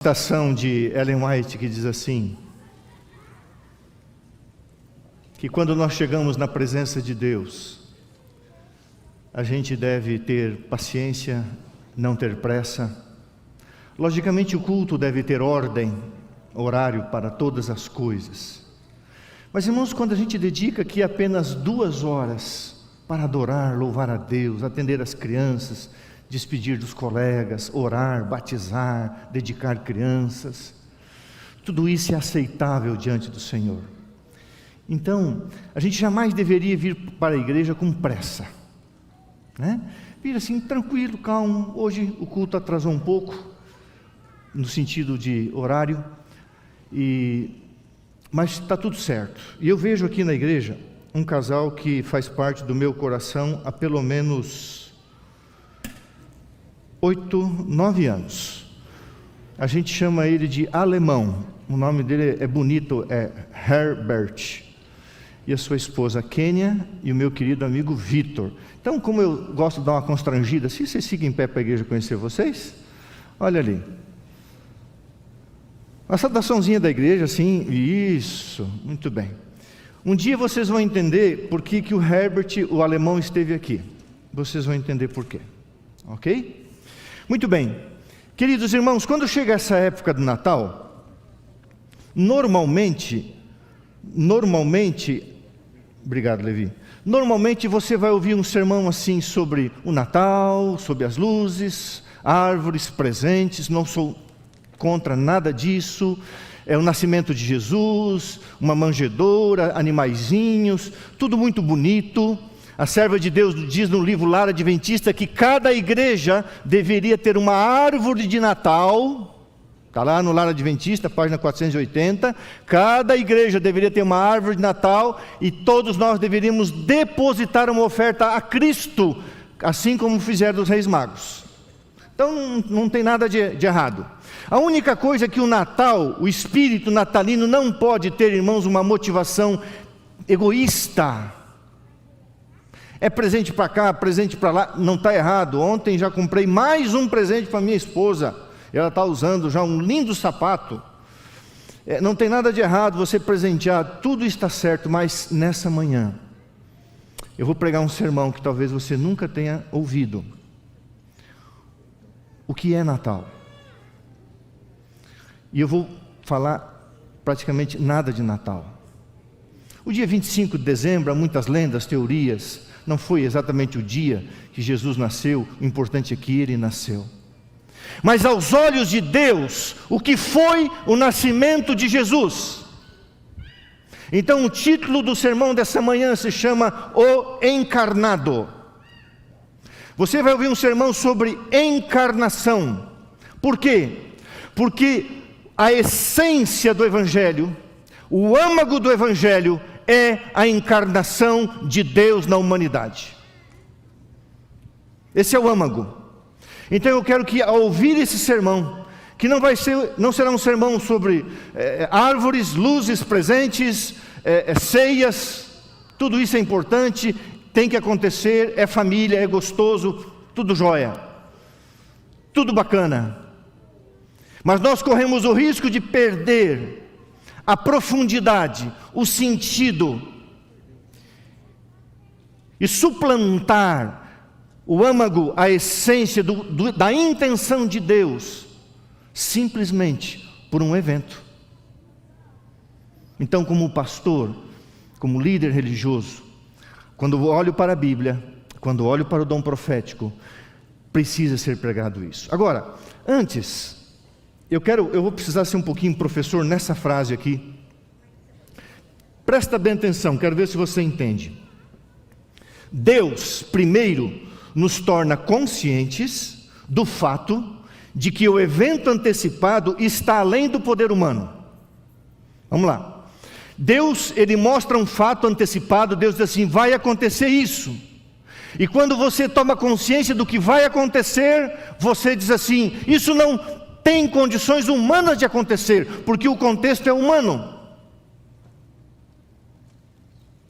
Citação de Ellen White que diz assim, que quando nós chegamos na presença de Deus, a gente deve ter paciência, não ter pressa. Logicamente o culto deve ter ordem, horário para todas as coisas. Mas irmãos, quando a gente dedica aqui apenas 2 horas para adorar, louvar a Deus, atender as crianças, despedir dos colegas, orar, batizar, dedicar crianças, tudo isso é aceitável diante do Senhor. Então, a gente jamais deveria vir para a igreja com pressa, né? Vir assim, tranquilo, calmo. Hoje o culto atrasou um pouco, no sentido de horário, mas está tudo certo. E eu vejo aqui na igreja um casal que faz parte do meu coração há pelo menos 8, 9 anos. A gente chama ele de alemão. O nome dele é bonito, é Herbert. E a sua esposa Kênia e o meu querido amigo Vitor. Então, como eu gosto de dar uma constrangida, se vocês sigam em pé para a igreja conhecer vocês, olha ali. Uma saudaçãozinha da igreja, assim, isso, muito bem. Um dia vocês vão entender por que o Herbert, o alemão, esteve aqui. Vocês vão entender por quê, ok? Muito bem, queridos irmãos, quando chega essa época do Natal, normalmente, obrigado Levi, normalmente você vai ouvir um sermão assim sobre o Natal, sobre as luzes, árvores, presentes. Não sou contra nada disso, é o nascimento de Jesus, uma manjedoura, animaizinhos, tudo muito bonito. A serva de Deus diz no livro Lar Adventista que cada igreja deveria ter uma árvore de Natal. Está lá no Lar Adventista, página 480. Cada igreja deveria ter uma árvore de Natal e todos nós deveríamos depositar uma oferta a Cristo, assim como fizeram os Reis Magos. Então não tem nada de errado. A única coisa é que o Natal, o espírito natalino não pode ter, irmãos, uma motivação egoísta. É presente para cá, presente para lá, não está errado. Ontem já comprei mais um presente para minha esposa, ela está usando já um lindo sapato. Não tem nada de errado você presentear, tudo está certo, mas nessa manhã, eu vou pregar um sermão que talvez você nunca tenha ouvido. O que é Natal? E eu vou falar praticamente nada de Natal. O dia 25 de dezembro, há muitas lendas, teorias. Não foi exatamente o dia que Jesus nasceu, o importante é que ele nasceu. Mas aos olhos de Deus, o que foi o nascimento de Jesus? Então o título do sermão dessa manhã se chama O Encarnado. Você vai ouvir um sermão sobre encarnação. Por quê? Porque a essência do Evangelho, o âmago do Evangelho, é a encarnação de Deus na humanidade. Esse é o âmago. Então eu quero que ao ouvir esse sermão, que não será um sermão sobre árvores, luzes, presentes, ceias, tudo isso é importante, tem que acontecer, é família, é gostoso, tudo jóia, tudo bacana. Mas nós corremos o risco de perder a profundidade, o sentido, e suplantar o âmago, a essência da intenção de Deus, simplesmente por um evento. Então, como pastor, como líder religioso, quando olho para a Bíblia, quando olho para o dom profético, precisa ser pregado isso. Agora, antes, eu vou precisar ser um pouquinho professor nessa frase aqui. Presta bem atenção, quero ver se você entende. Deus, primeiro, nos torna conscientes do fato de que o evento antecipado está além do poder humano. Vamos lá. Deus, ele mostra um fato antecipado, Deus diz assim, vai acontecer isso. E quando você toma consciência do que vai acontecer, você diz assim, isso não tem condições humanas de acontecer, porque o contexto é humano.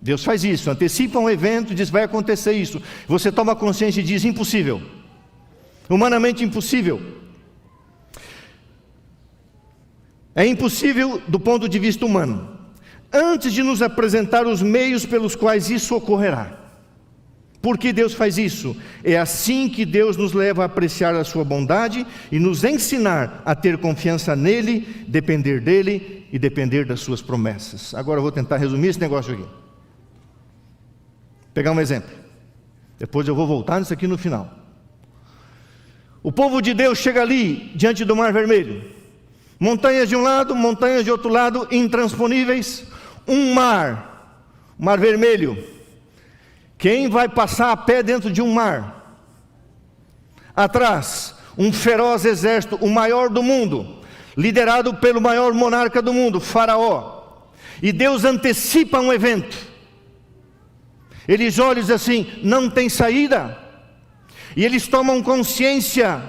Deus faz isso, antecipa um evento e diz, vai acontecer isso. Você toma consciência e diz, impossível. Humanamente impossível. É impossível do ponto de vista humano, antes de nos apresentar os meios pelos quais isso ocorrerá. Por que Deus faz isso? É assim que Deus nos leva a apreciar a sua bondade e nos ensinar a ter confiança nele, depender dele e depender das suas promessas. Agora eu vou tentar resumir esse negócio aqui. Pegar um exemplo. Depois eu vou voltar nisso aqui no final. O povo de Deus chega ali, diante do Mar Vermelho. Montanhas de um lado, montanhas de outro lado, intransponíveis. Um mar vermelho. Quem vai passar a pé dentro de um mar? Atrás, um feroz exército, o maior do mundo, liderado pelo maior monarca do mundo, Faraó. E Deus antecipa um evento. Eles olham e dizem assim: não tem saída. E eles tomam consciência: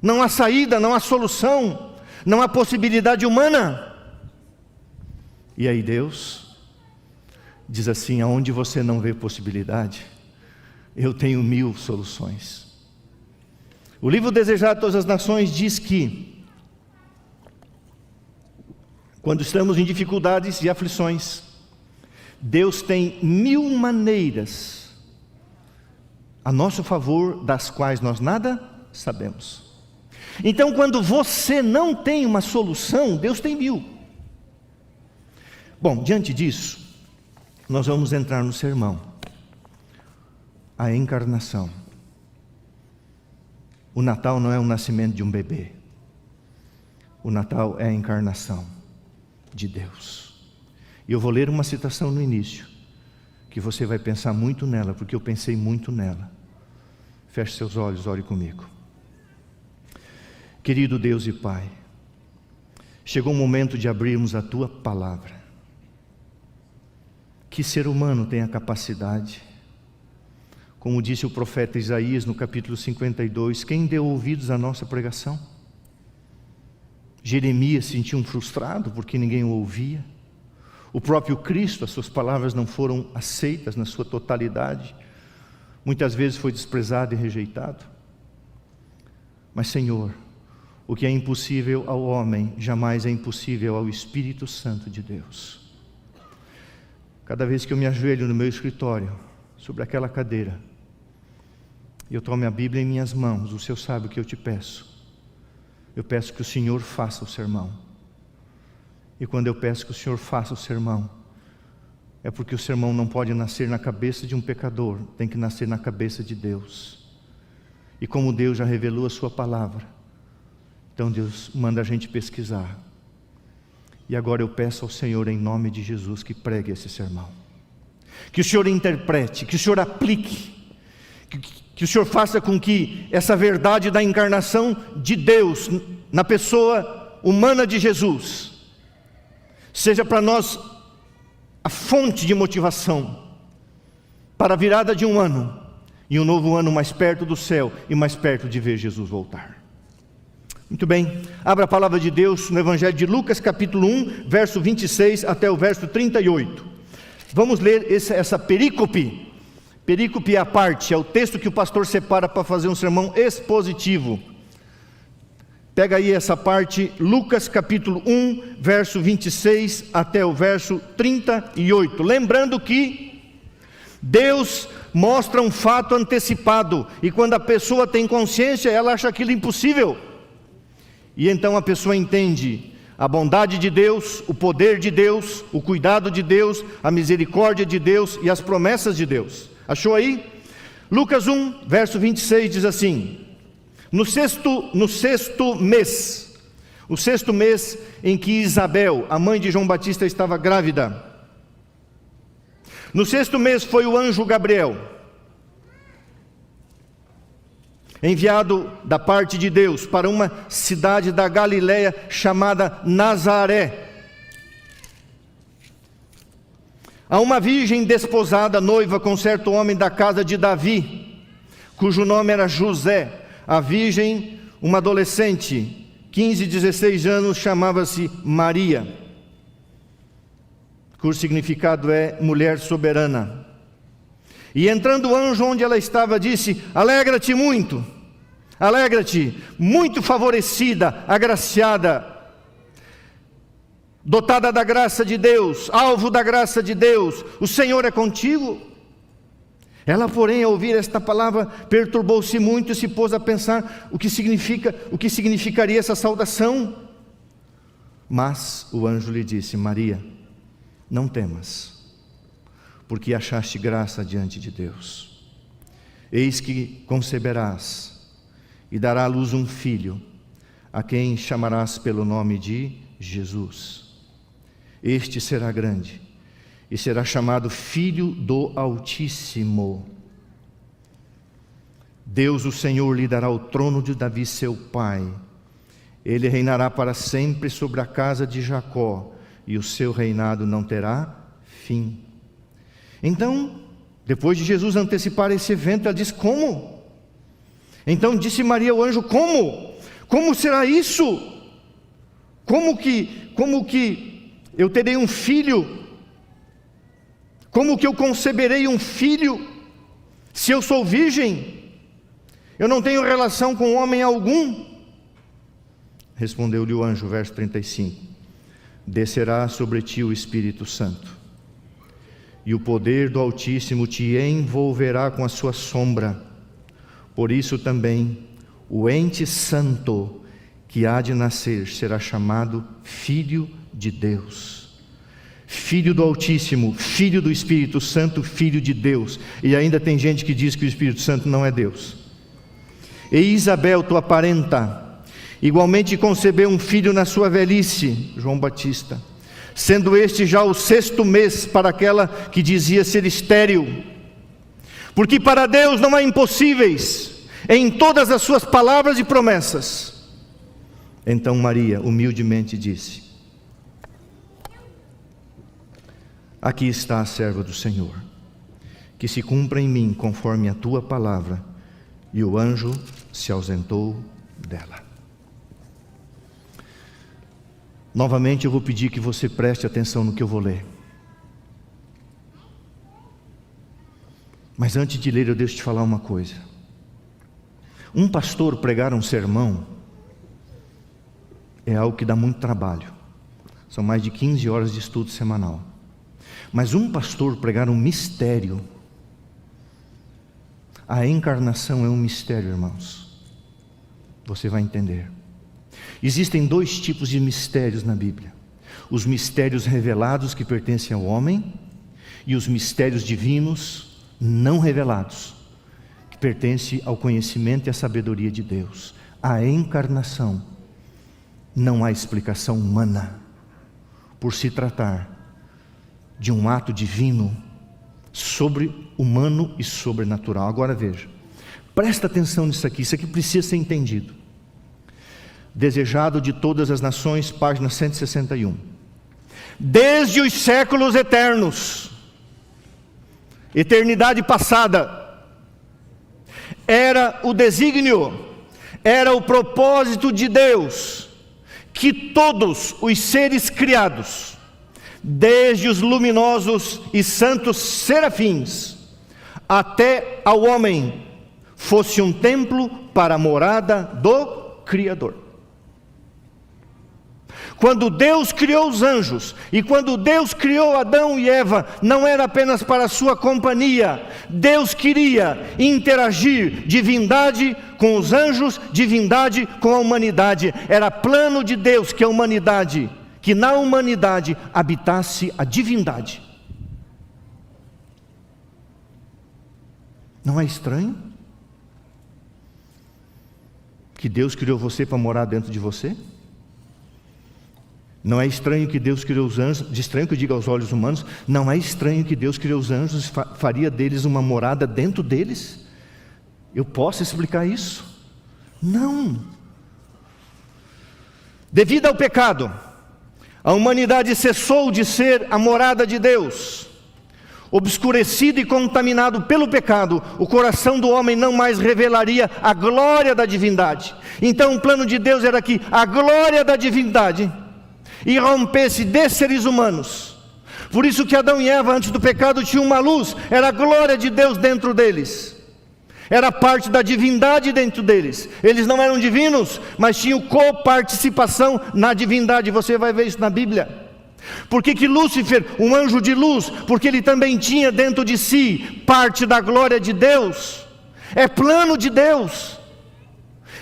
não há saída, não há solução, não há possibilidade humana. E aí Deus diz assim: aonde você não vê possibilidade, eu tenho 1000 soluções. O livro Desejado a Todas as Nações diz que, quando estamos em dificuldades e aflições, Deus tem 1000 maneiras a nosso favor, das quais nós nada sabemos. Então, quando você não tem uma solução, Deus tem 1000. Bom, diante disso, nós vamos entrar no sermão, a encarnação. O Natal não é o nascimento de um bebê. O Natal é a encarnação de Deus. E eu vou ler uma citação no início, que você vai pensar muito nela, porque eu pensei muito nela. Feche seus olhos, ore comigo. Querido Deus e Pai, chegou o momento de abrirmos a Tua Palavra. Que ser humano tem a capacidade, como disse o profeta Isaías no capítulo 52, quem deu ouvidos à nossa pregação? Jeremias se sentiu frustrado porque ninguém o ouvia. O próprio Cristo, as suas palavras não foram aceitas na sua totalidade. Muitas vezes foi desprezado e rejeitado. Mas Senhor, o que é impossível ao homem, jamais é impossível ao Espírito Santo de Deus. Cada vez que eu me ajoelho no meu escritório, sobre aquela cadeira, e eu tomo a Bíblia em minhas mãos, o Senhor sabe o que eu te peço. Eu peço que o Senhor faça o sermão. E quando eu peço que o Senhor faça o sermão, é porque o sermão não pode nascer na cabeça de um pecador, tem que nascer na cabeça de Deus. E como Deus já revelou a sua palavra, então Deus manda a gente pesquisar. E agora eu peço ao Senhor, em nome de Jesus, que pregue esse sermão. Que o Senhor interprete, que o Senhor aplique, que o Senhor faça com que essa verdade da encarnação de Deus, na pessoa humana de Jesus, seja para nós a fonte de motivação, para a virada de um ano, e um novo ano mais perto do céu, e mais perto de ver Jesus voltar. Muito bem, abra a palavra de Deus no Evangelho de Lucas, capítulo 1, verso 26 até o verso 38. Vamos ler essa perícope. Perícope à parte, é o texto que o pastor separa para fazer um sermão expositivo. Pega aí essa parte, Lucas capítulo 1, verso 26 até o verso 38. Lembrando que Deus mostra um fato antecipado, e quando a pessoa tem consciência, ela acha aquilo impossível. E então a pessoa entende a bondade de Deus, o poder de Deus, o cuidado de Deus, a misericórdia de Deus e as promessas de Deus. Achou aí? Lucas 1, verso 26 diz assim: no sexto mês, o sexto mês em que Isabel, a mãe de João Batista, estava grávida, no sexto mês foi o anjo Gabriel, enviado da parte de Deus para uma cidade da Galileia chamada Nazaré, a uma virgem desposada, noiva com certo homem da casa de Davi, cujo nome era José. A virgem, uma adolescente, 15, 16 anos, chamava-se Maria, cujo significado é mulher soberana. E entrando o anjo onde ela estava, disse: alegra-te muito, muito favorecida, agraciada, dotada da graça de Deus, alvo da graça de Deus, o Senhor é contigo. Ela, porém, ao ouvir esta palavra, perturbou-se muito e se pôs a pensar o que significaria essa saudação. Mas o anjo lhe disse: Maria, não temas, porque achaste graça diante de Deus. Eis que conceberás e dará à luz um filho, a quem chamarás pelo nome de Jesus. Este será grande e será chamado Filho do Altíssimo. Deus, o Senhor, lhe dará o trono de Davi, seu pai. Ele reinará para sempre sobre a casa de Jacó, e o seu reinado não terá fim. Então, depois de Jesus antecipar esse evento, ela diz: como? Então disse Maria ao anjo: como? Como será isso? Como que eu terei um filho? Como que eu conceberei um filho, se eu sou virgem? Eu não tenho relação com homem algum. Respondeu-lhe o anjo, verso 35: descerá sobre ti o Espírito Santo, e o poder do Altíssimo te envolverá com a sua sombra. Por isso também o ente santo que há de nascer será chamado Filho de Deus. Filho do Altíssimo, Filho do Espírito Santo, Filho de Deus. E ainda tem gente que diz que o Espírito Santo não é Deus. E Isabel, tua parenta, igualmente concebeu um filho na sua velhice, João Batista, sendo este já o 6º mês para aquela que dizia ser estéril. Porque para Deus não há impossíveis em todas as suas palavras e promessas. Então Maria humildemente disse: aqui está a serva do Senhor, que se cumpra em mim conforme a tua palavra. E o anjo se ausentou dela. Novamente eu vou pedir que você preste atenção no que eu vou ler. Mas antes de ler, eu deixo te falar uma coisa. Um pastor pregar um sermão é algo que dá muito trabalho. São mais de 15 horas de estudo semanal. Mas um pastor pregar um mistério, a encarnação é um mistério, irmãos. Você vai entender. Existem 2 tipos de mistérios na Bíblia: os mistérios revelados que pertencem ao homem, e os mistérios divinos não revelados, que pertencem ao conhecimento e à sabedoria de Deus. A encarnação não há explicação humana, por se tratar de um ato divino, sobre-humano e sobrenatural. Agora veja, presta atenção nisso aqui, isso aqui precisa ser entendido. Desejado de todas as nações, página 161. Desde os séculos eternos, eternidade passada, era o desígnio, era o propósito de Deus, que todos os seres criados, desde os luminosos e santos serafins até ao homem, fosse um templo para a morada do Criador. Quando Deus criou os anjos, e quando Deus criou Adão e Eva, não era apenas para a sua companhia. Deus queria interagir divindade com os anjos, divindade com a humanidade. Era plano de Deus que a humanidade, que na humanidade habitasse a divindade. Não é estranho que Deus criou você para morar dentro de você? Não é estranho que Deus criou os anjos, de estranho que eu diga aos olhos humanos, não é estranho que Deus criou os anjos e faria deles uma morada dentro deles? Eu posso explicar isso? Não. Devido ao pecado, a humanidade cessou de ser a morada de Deus. Obscurecido e contaminado pelo pecado, o coração do homem não mais revelaria a glória da divindade. Então o plano de Deus era que a glória da divindade irrompesse de seres humanos. Por isso que Adão e Eva, antes do pecado, tinham uma luz, era a glória de Deus dentro deles, era parte da divindade dentro deles. Eles não eram divinos, mas tinham coparticipação na divindade. Você vai ver isso na Bíblia. Por que Lúcifer, um anjo de luz? Porque ele também tinha dentro de si parte da glória de Deus. É plano de Deus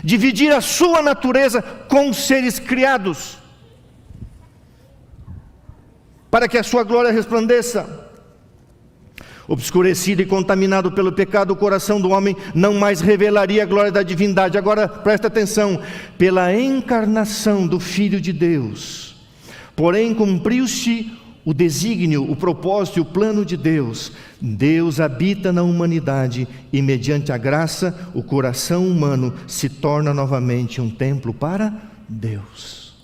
dividir a sua natureza com os seres criados, para que a sua glória resplandeça. Obscurecido e contaminado pelo pecado, o coração do homem não mais revelaria a glória da divindade. Agora presta atenção: pela encarnação do Filho de Deus, porém cumpriu-se o desígnio, o propósito e o plano de Deus. Deus habita na humanidade e mediante a graça, o coração humano se torna novamente um templo para Deus.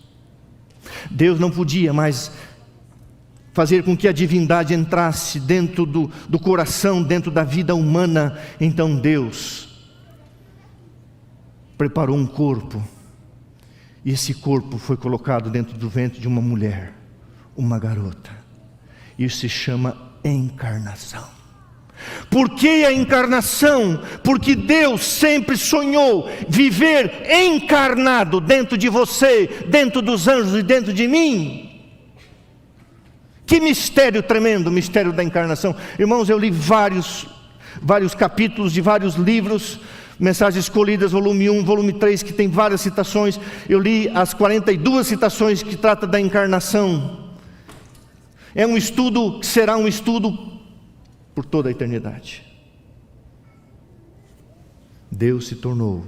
Deus não podia mais fazer com que a divindade entrasse dentro do coração, dentro da vida humana. Então Deus preparou um corpo, e esse corpo foi colocado dentro do ventre de uma mulher, uma garota. Isso se chama encarnação. Por que a encarnação? Porque Deus sempre sonhou viver encarnado dentro de você, dentro dos anjos e dentro de mim. Que mistério tremendo, o mistério da encarnação. Irmãos, eu li vários capítulos de vários livros, Mensagens Escolhidas, volume 1, volume 3, que tem várias citações. Eu li as 42 citações que tratam da encarnação. É um estudo que será um estudo por toda a eternidade. Deus se tornou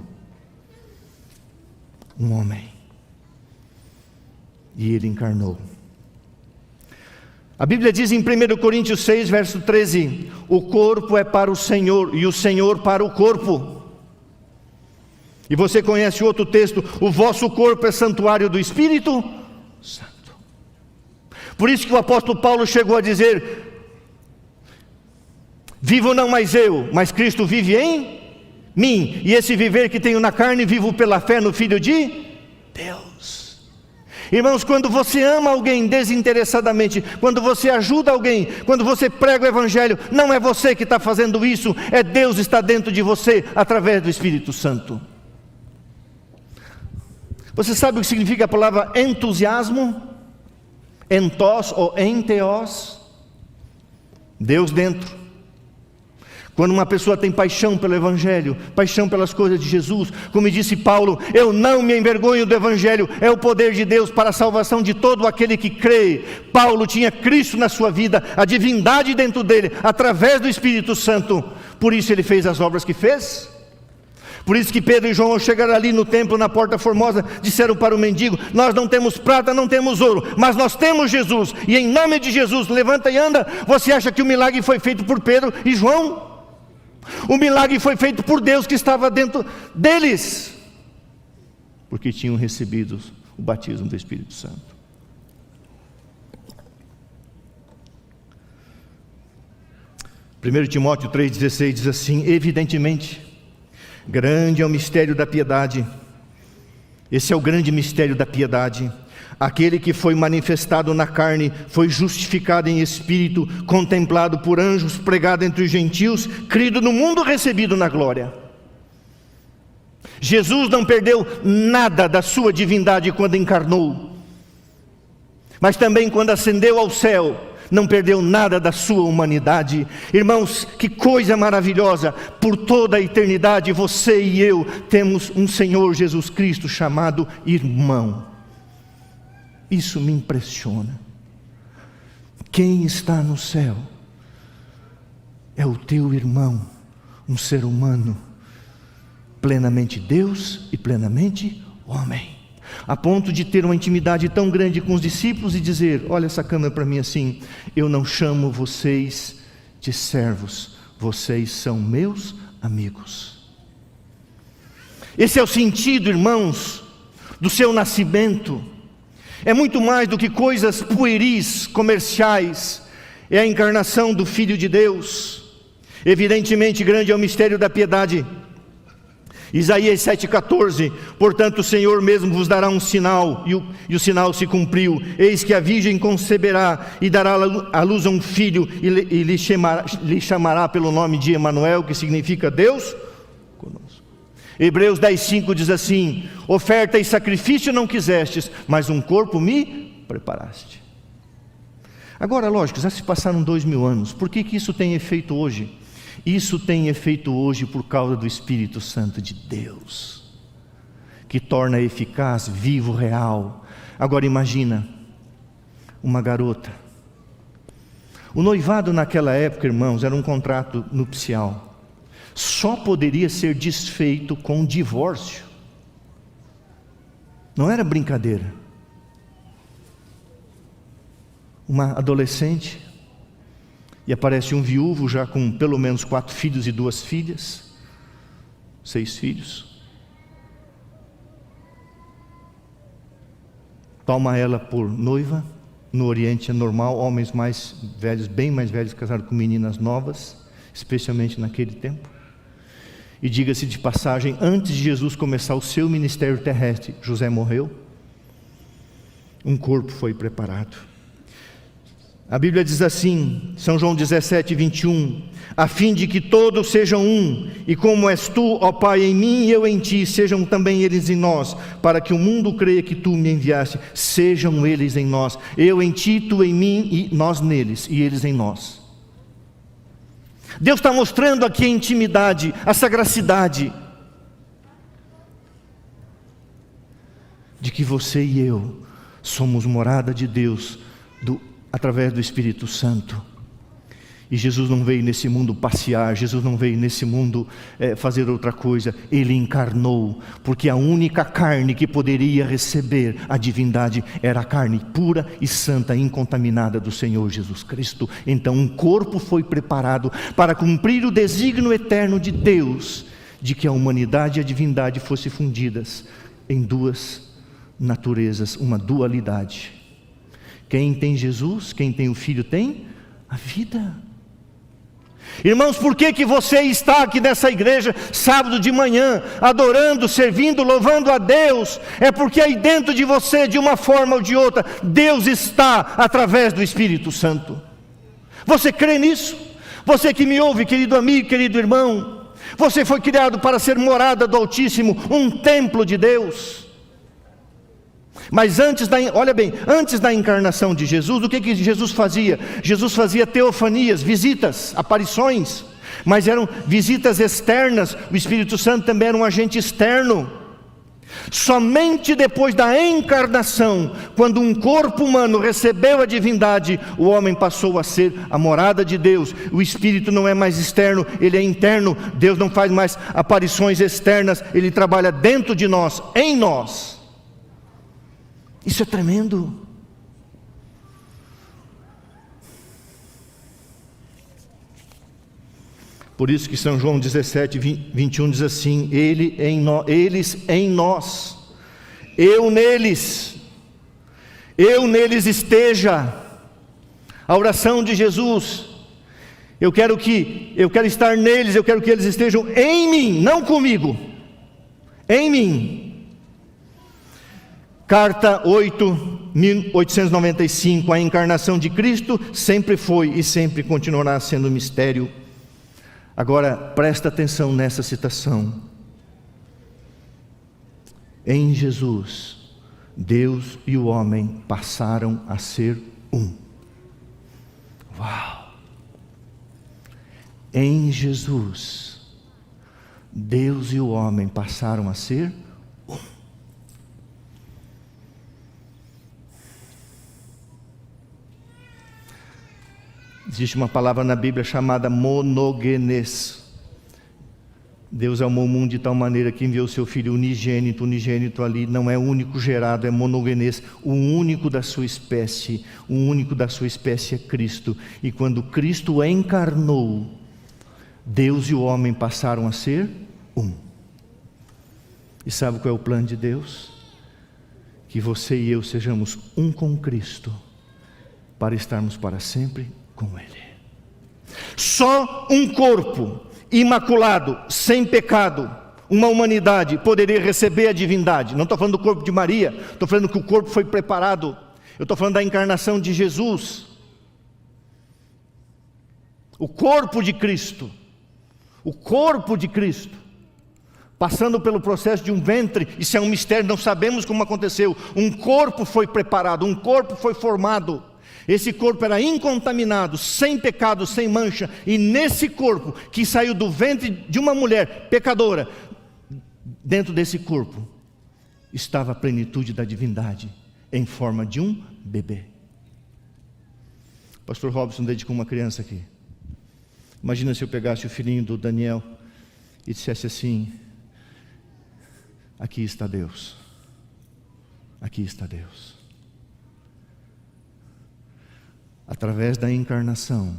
um homem, e Ele encarnou. A Bíblia diz em 1 Coríntios 6, verso 13: o corpo é para o Senhor e o Senhor para o corpo. E você conhece outro texto: o vosso corpo é santuário do Espírito Santo. Por isso que o apóstolo Paulo chegou a dizer: vivo não mais eu, mas Cristo vive em mim, e esse viver que tenho na carne, vivo pela fé no Filho de Deus. Irmãos, quando você ama alguém desinteressadamente, quando você ajuda alguém, quando você prega o Evangelho, não é você que está fazendo isso, é Deus que está dentro de você, através do Espírito Santo. Você sabe o que significa a palavra entusiasmo? Entos ou enteos? Deus dentro. Quando uma pessoa tem paixão pelo Evangelho, paixão pelas coisas de Jesus, como disse Paulo: eu não me envergonho do Evangelho, é o poder de Deus para a salvação de todo aquele que crê. Paulo tinha Cristo na sua vida, a divindade dentro dele, através do Espírito Santo. Por isso ele fez as obras que fez. Por isso que Pedro e João, ao chegar ali no templo, na porta formosa, disseram para o mendigo: nós não temos prata, não temos ouro, mas nós temos Jesus, e em nome de Jesus, levanta e anda. Você acha que o milagre foi feito por Pedro e João? O milagre foi feito por Deus que estava dentro deles, porque tinham recebido o batismo do Espírito Santo. Primeiro Timóteo 3,16 diz assim: evidentemente, grande é o mistério da piedade. Esse é o grande mistério da piedade. Aquele que foi manifestado na carne, foi justificado em espírito, contemplado por anjos, pregado entre os gentios, crido no mundo, recebido na glória. Jesus não perdeu nada da sua divindade quando encarnou, mas também quando ascendeu ao céu, não perdeu nada da sua humanidade. Irmãos, que coisa maravilhosa! Por toda a eternidade, você e eu temos um Senhor Jesus Cristo chamado irmão. Isso me impressiona. Quem está no céu é o teu irmão, um ser humano, plenamente Deus e plenamente homem, a ponto de ter uma intimidade tão grande com os discípulos e dizer: olha essa câmera para mim assim: eu não chamo vocês de servos, vocês são meus amigos. Esse é o sentido, irmãos, do seu nascimento. É muito mais do que coisas pueris, comerciais. É a encarnação do Filho de Deus. Evidentemente grande é o mistério da piedade. Isaías 7,14: portanto o Senhor mesmo vos dará um sinal, e o sinal se cumpriu: eis que a virgem conceberá e dará à luz a um filho, e lhe chamará pelo nome de Emanuel, que significa Deus conosco. Hebreus 10,5 diz assim: oferta e sacrifício não quisestes, mas um corpo me preparaste. Agora, lógico, já se passaram 2000 anos. Por que isso tem efeito hoje? Isso tem efeito hoje por causa do Espírito Santo de Deus, que torna eficaz, vivo, real. Agora imagina, uma garota. O noivado naquela época, irmãos, era um contrato nupcial. Só poderia ser desfeito com divórcio. Não era brincadeira. Uma adolescente, e aparece um viúvo já com pelo menos 4 filhos e 2 filhas, 6 filhos. Toma ela por noiva. No Oriente é normal, homens mais velhos, bem mais velhos, casados com meninas novas, especialmente naquele tempo. E diga-se de passagem, antes de Jesus começar o seu ministério terrestre, José morreu. Um corpo foi preparado. A Bíblia diz assim, São João 17, 21, a fim de que todos sejam um, e como és tu, ó Pai, em mim e eu em ti, sejam também eles em nós, para que o mundo creia que tu me enviaste, sejam eles em nós, eu em ti, tu em mim e nós neles, e eles em nós. Deus está mostrando aqui a intimidade, a sacracidade, de que você e eu somos morada de Deus, através do Espírito Santo. E Jesus não veio nesse mundo passear, Jesus não veio nesse mundo fazer outra coisa. Ele encarnou, porque a única carne que poderia receber a divindade era a carne pura e santa, incontaminada do Senhor Jesus Cristo. Então um corpo foi preparado para cumprir o desígnio eterno de Deus, de que a humanidade e a divindade fossem fundidas em 2 naturezas, uma dualidade. Quem tem Jesus, quem tem o Filho tem a vida. Irmãos, por que você está aqui nessa igreja sábado de manhã, adorando, servindo, louvando a Deus? É porque aí dentro de você, de uma forma ou de outra, Deus está através do Espírito Santo. Você crê nisso? Você que me ouve, querido amigo, querido irmão, você foi criado para ser morada do Altíssimo, um templo de Deus. Mas antes da encarnação de Jesus, o que Jesus fazia? Jesus fazia teofanias, visitas, aparições, mas eram visitas externas. O Espírito Santo também era um agente externo. Somente depois da encarnação, quando um corpo humano recebeu a divindade, o homem passou a ser a morada de Deus. O Espírito não é mais externo, ele é interno. Deus não faz mais aparições externas, ele trabalha dentro de nós, em nós. Isso é tremendo. Por isso que São João 17, 21 diz assim, eles em nós, eu neles esteja. A oração de Jesus, eu quero estar neles, eu quero que eles estejam em mim, não comigo, em mim. Carta 8, 1895, a encarnação de Cristo sempre foi e sempre continuará sendo um mistério. Agora, presta atenção nessa citação. Em Jesus, Deus e o homem passaram a ser um. Uau! Em Jesus, Deus e o homem passaram a ser um. Existe uma palavra na Bíblia chamada monogenes. Deus amou o mundo de tal maneira que enviou o seu Filho unigênito ali, não é o único gerado, é monogenes, o único da sua espécie é Cristo. E quando Cristo encarnou, Deus e o homem passaram a ser um. E sabe qual é o plano de Deus? Que você e eu sejamos um com Cristo, para estarmos para sempre com Ele. Só um corpo imaculado, sem pecado, uma humanidade poderia receber a divindade. Não estou falando do corpo de Maria, estou falando que o corpo foi preparado. Eu estou falando da encarnação de Jesus. O corpo de Cristo, passando pelo processo de um ventre. Isso é um mistério, não sabemos como aconteceu. Um corpo foi preparado, um corpo foi formado. Esse corpo era incontaminado, sem pecado, sem mancha. E nesse corpo, que saiu do ventre de uma mulher pecadora, dentro desse corpo estava a plenitude da divindade, em forma de um bebê. O pastor Robson dedicou uma criança aqui. Imagina se eu pegasse o filhinho do Daniel e dissesse assim: aqui está Deus, aqui está Deus. Através da encarnação,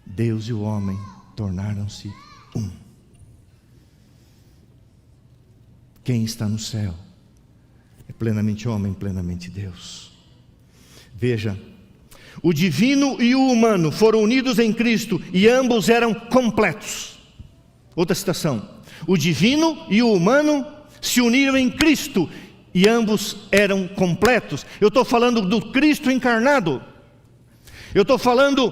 Deus e o homem tornaram-se um. Quem está no céu é plenamente homem, plenamente Deus. Veja, o divino e o humano foram unidos em Cristo e ambos eram completos. Outra citação: o divino e o humano se uniram em Cristo e ambos eram completos. Eu estou falando do Cristo encarnado. Eu estou falando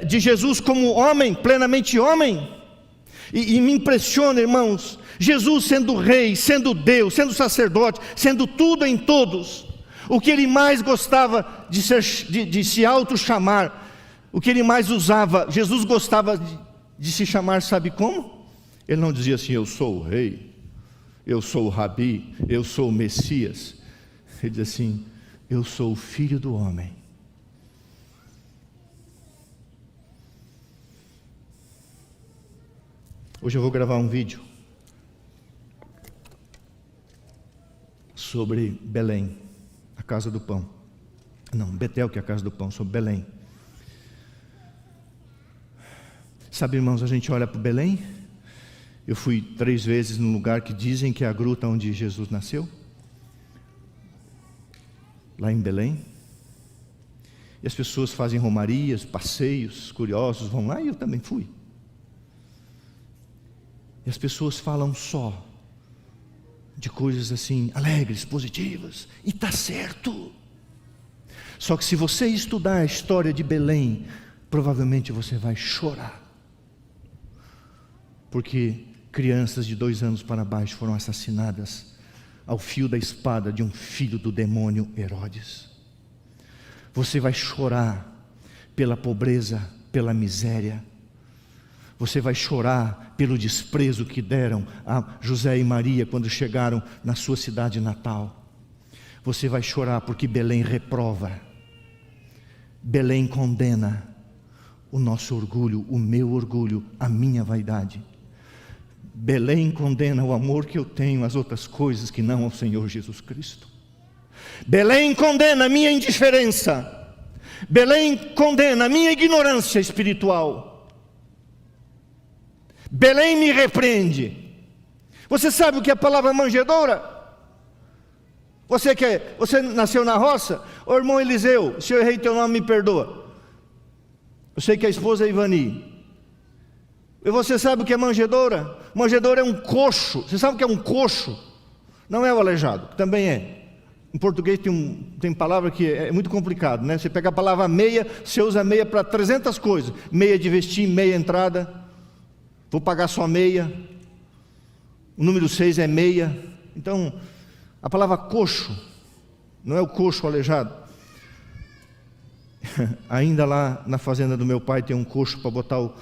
de Jesus como homem, plenamente homem. E me impressiona, irmãos, Jesus sendo rei, sendo Deus, sendo sacerdote, sendo tudo em todos. O que ele mais gostava de se auto-chamar, o que ele mais usava, Jesus gostava de se chamar, sabe como? Ele não dizia assim: eu sou o rei, eu sou o rabi, eu sou o Messias. Ele dizia assim: eu sou o filho do homem. Hoje eu vou gravar um vídeo sobre Belém, a casa do pão. Não, Betel, que é a casa do pão, sobre Belém. Sabe, irmãos, a gente olha para Belém. Eu fui 3 vezes no lugar que dizem que é a gruta onde Jesus nasceu, lá em Belém. E as pessoas fazem romarias, passeios, curiosos, vão lá, e eu também fui. E as pessoas falam só de coisas assim, alegres, positivas, e está certo. Só que se você estudar a história de Belém, provavelmente você vai chorar. Porque crianças de 2 anos para baixo foram assassinadas ao fio da espada de um filho do demônio Herodes. Você vai chorar pela pobreza, pela miséria. Você vai chorar pelo desprezo que deram a José e Maria quando chegaram na sua cidade natal. Você vai chorar porque Belém reprova. Belém condena o nosso orgulho, o meu orgulho, a minha vaidade. Belém condena o amor que eu tenho às outras coisas que não ao Senhor Jesus Cristo. Belém condena a minha indiferença. Belém condena a minha ignorância espiritual. Belém me repreende. Você sabe o que é a palavra manjedoura? Você nasceu na roça? Ô irmão Eliseu, se eu errei teu nome, me perdoa. Eu sei que a esposa é Ivani. E você sabe o que é manjedoura? Manjedoura é um coxo. Você sabe o que é um coxo? Não é o aleijado, que também é. Em português tem palavra que é muito complicado, né? Você pega a palavra meia, você usa meia para 300 coisas. Meia de vestir, meia entrada. Vou pagar só meia. O número 6 é meia. Então, a palavra coxo, não é o coxo aleijado. Ainda lá na fazenda do meu pai tem um coxo para botar o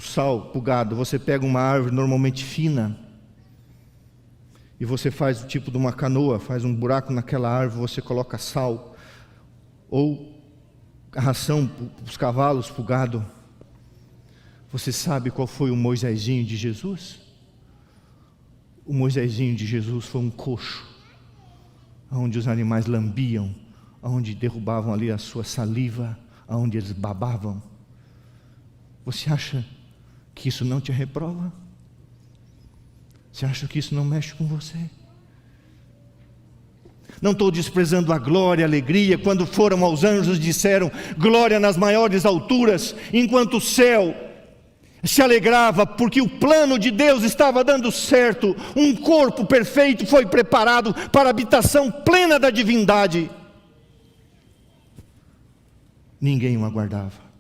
sal para o gado. Você pega uma árvore normalmente fina e você faz o tipo de uma canoa, faz um buraco naquela árvore, você coloca sal ou a ração para os cavalos, para o gado. Você sabe qual foi o Moisésinho de Jesus? O Moisésinho de Jesus foi um coxo, onde os animais lambiam, onde derrubavam ali a sua saliva, onde eles babavam. Você acha que isso não te reprova? Você acha que isso não mexe com você? Não estou desprezando a glória, a alegria, quando foram aos anjos disseram glória nas maiores alturas, enquanto o céu se alegrava porque o plano de Deus estava dando certo. Um corpo perfeito foi preparado para a habitação plena da divindade. Ninguém o aguardava.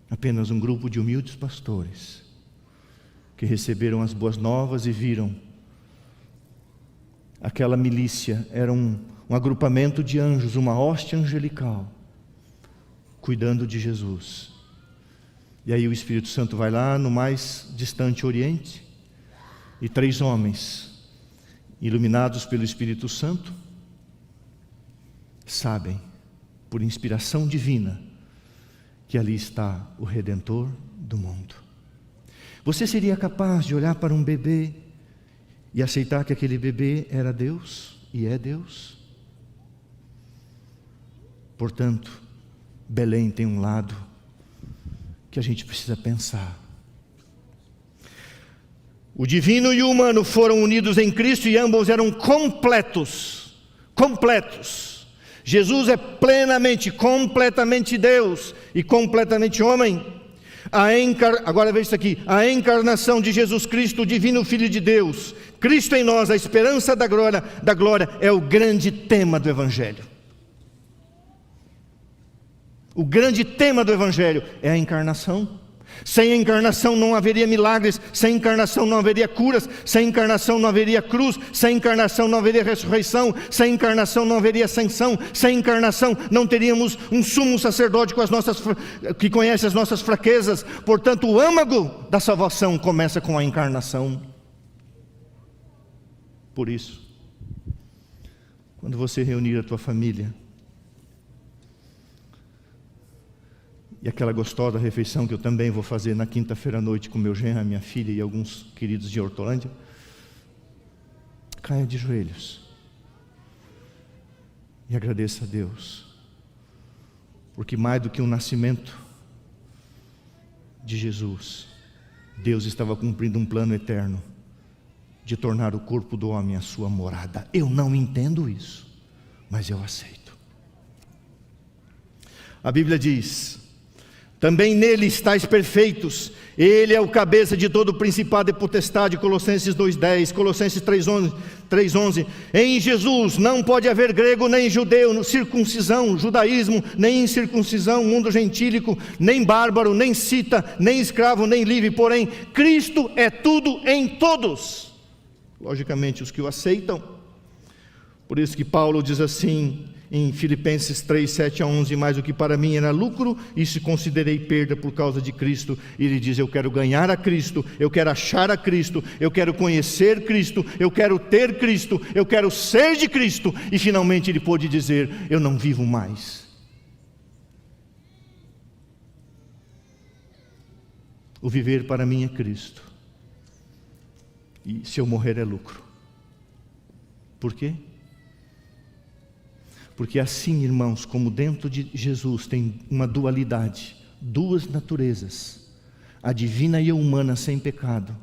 Apenas um grupo de humildes pastores que receberam as boas novas e viram aquela milícia. Era um um agrupamento de anjos, uma hóstia angelical, cuidando de Jesus. E aí o Espírito Santo vai lá no mais distante Oriente, e 3 homens, iluminados pelo Espírito Santo, sabem, por inspiração divina, que ali está o Redentor do mundo. Você seria capaz de olhar para um bebê e aceitar que aquele bebê era Deus e é Deus? Portanto, Belém tem um lado que a gente precisa pensar. O divino e o humano foram unidos em Cristo e ambos eram completos. Jesus é plenamente, completamente Deus e completamente homem. Agora veja isso aqui: a encarnação de Jesus Cristo, o divino Filho de Deus, Cristo em nós, a esperança da glória, é o grande tema do Evangelho. O grande tema do Evangelho é a encarnação. Sem a encarnação não haveria milagres, sem a encarnação não haveria curas, sem a encarnação não haveria cruz, sem a encarnação não haveria ressurreição, sem a encarnação não haveria ascensão, sem a encarnação não teríamos um sumo sacerdote que conhece as nossas fraquezas. Portanto, o âmago da salvação começa com a encarnação. Por isso, quando você reunir a tua família, e aquela gostosa refeição que eu também vou fazer na quinta-feira à noite com meu genro, minha filha e alguns queridos de Hortolândia, caia de joelhos e agradeça a Deus, porque mais do que o nascimento de Jesus, Deus estava cumprindo um plano eterno de tornar o corpo do homem a sua morada. Eu não entendo isso, mas eu aceito. A Bíblia diz: também nele estáis perfeitos, ele é o cabeça de todo o principado e potestade, Colossenses 2,10, Colossenses 3,11, em Jesus não pode haver grego nem judeu, circuncisão, judaísmo, nem incircuncisão, mundo gentílico, nem bárbaro, nem cita, nem escravo, nem livre, porém Cristo é tudo em todos, logicamente os que o aceitam. Por isso que Paulo diz assim em Filipenses 3, 7 a 11, mas o que para mim era lucro, isso considerei perda por causa de Cristo. E ele diz: eu quero ganhar a Cristo, eu quero achar a Cristo, eu quero conhecer Cristo, eu quero ter Cristo, eu quero ser de Cristo. E finalmente ele pôde dizer: eu não vivo mais. O viver para mim é Cristo, e se eu morrer é lucro. Por quê? Porque assim, irmãos, como dentro de Jesus tem uma dualidade, 2 naturezas, a divina e a humana sem pecado,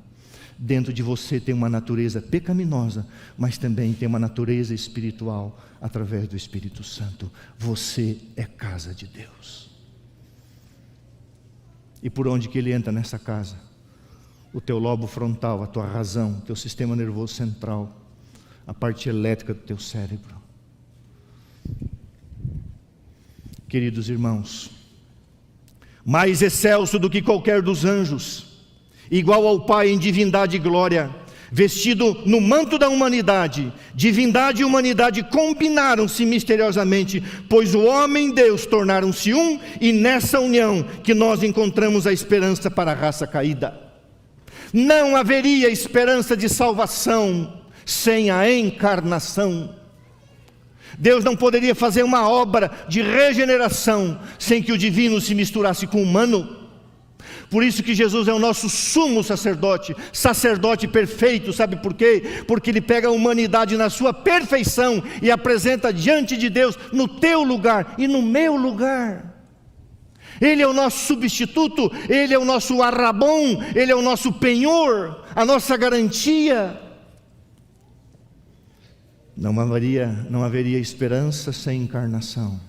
dentro de você tem uma natureza pecaminosa, mas também tem uma natureza espiritual através do Espírito Santo. Você é casa de Deus. E por onde que ele entra nessa casa? O teu lobo frontal, a tua razão, o teu sistema nervoso central, a parte elétrica do teu cérebro. Queridos irmãos, mais excelso do que qualquer dos anjos, igual ao Pai em divindade e glória, vestido no manto da humanidade, divindade e humanidade combinaram-se misteriosamente, pois o homem e Deus tornaram-se um, e nessa união que nós encontramos a esperança para a raça caída. Não haveria esperança de salvação sem a encarnação. Deus não poderia fazer uma obra de regeneração sem que o divino se misturasse com o humano. Por isso que Jesus é o nosso sumo sacerdote, sacerdote perfeito. Sabe por quê? Porque ele pega a humanidade na sua perfeição e apresenta diante de Deus, no teu lugar e no meu lugar. Ele é o nosso substituto, ele é o nosso arrabom, ele é o nosso penhor, a nossa garantia. Não haveria esperança sem encarnação.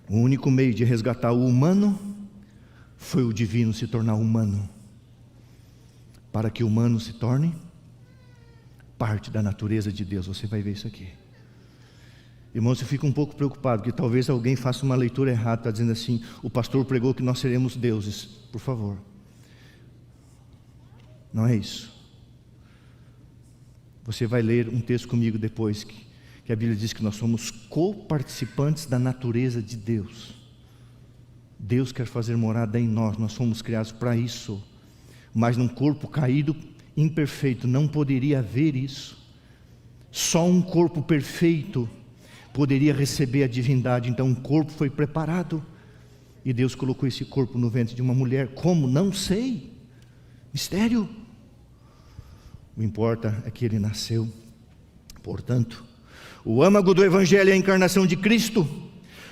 O único meio de resgatar o humano foi o divino se tornar humano, para que o humano se torne parte da natureza de Deus. Você vai ver isso aqui. Irmãos, eu fico um pouco preocupado, que talvez alguém faça uma leitura errada, está dizendo assim: o pastor pregou que nós seremos deuses. Por favor, não é isso. Você vai ler um texto comigo depois, que a Bíblia diz que nós somos coparticipantes da natureza de Deus. Deus quer fazer morada em nós fomos criados para isso. Mas num corpo caído, imperfeito, não poderia haver isso. Só um corpo perfeito poderia receber a divindade. Então um corpo foi preparado, e Deus colocou esse corpo no ventre de uma mulher. Como? Não sei. Mistério. O que importa é que ele nasceu. Portanto, o âmago do Evangelho é a encarnação de Cristo.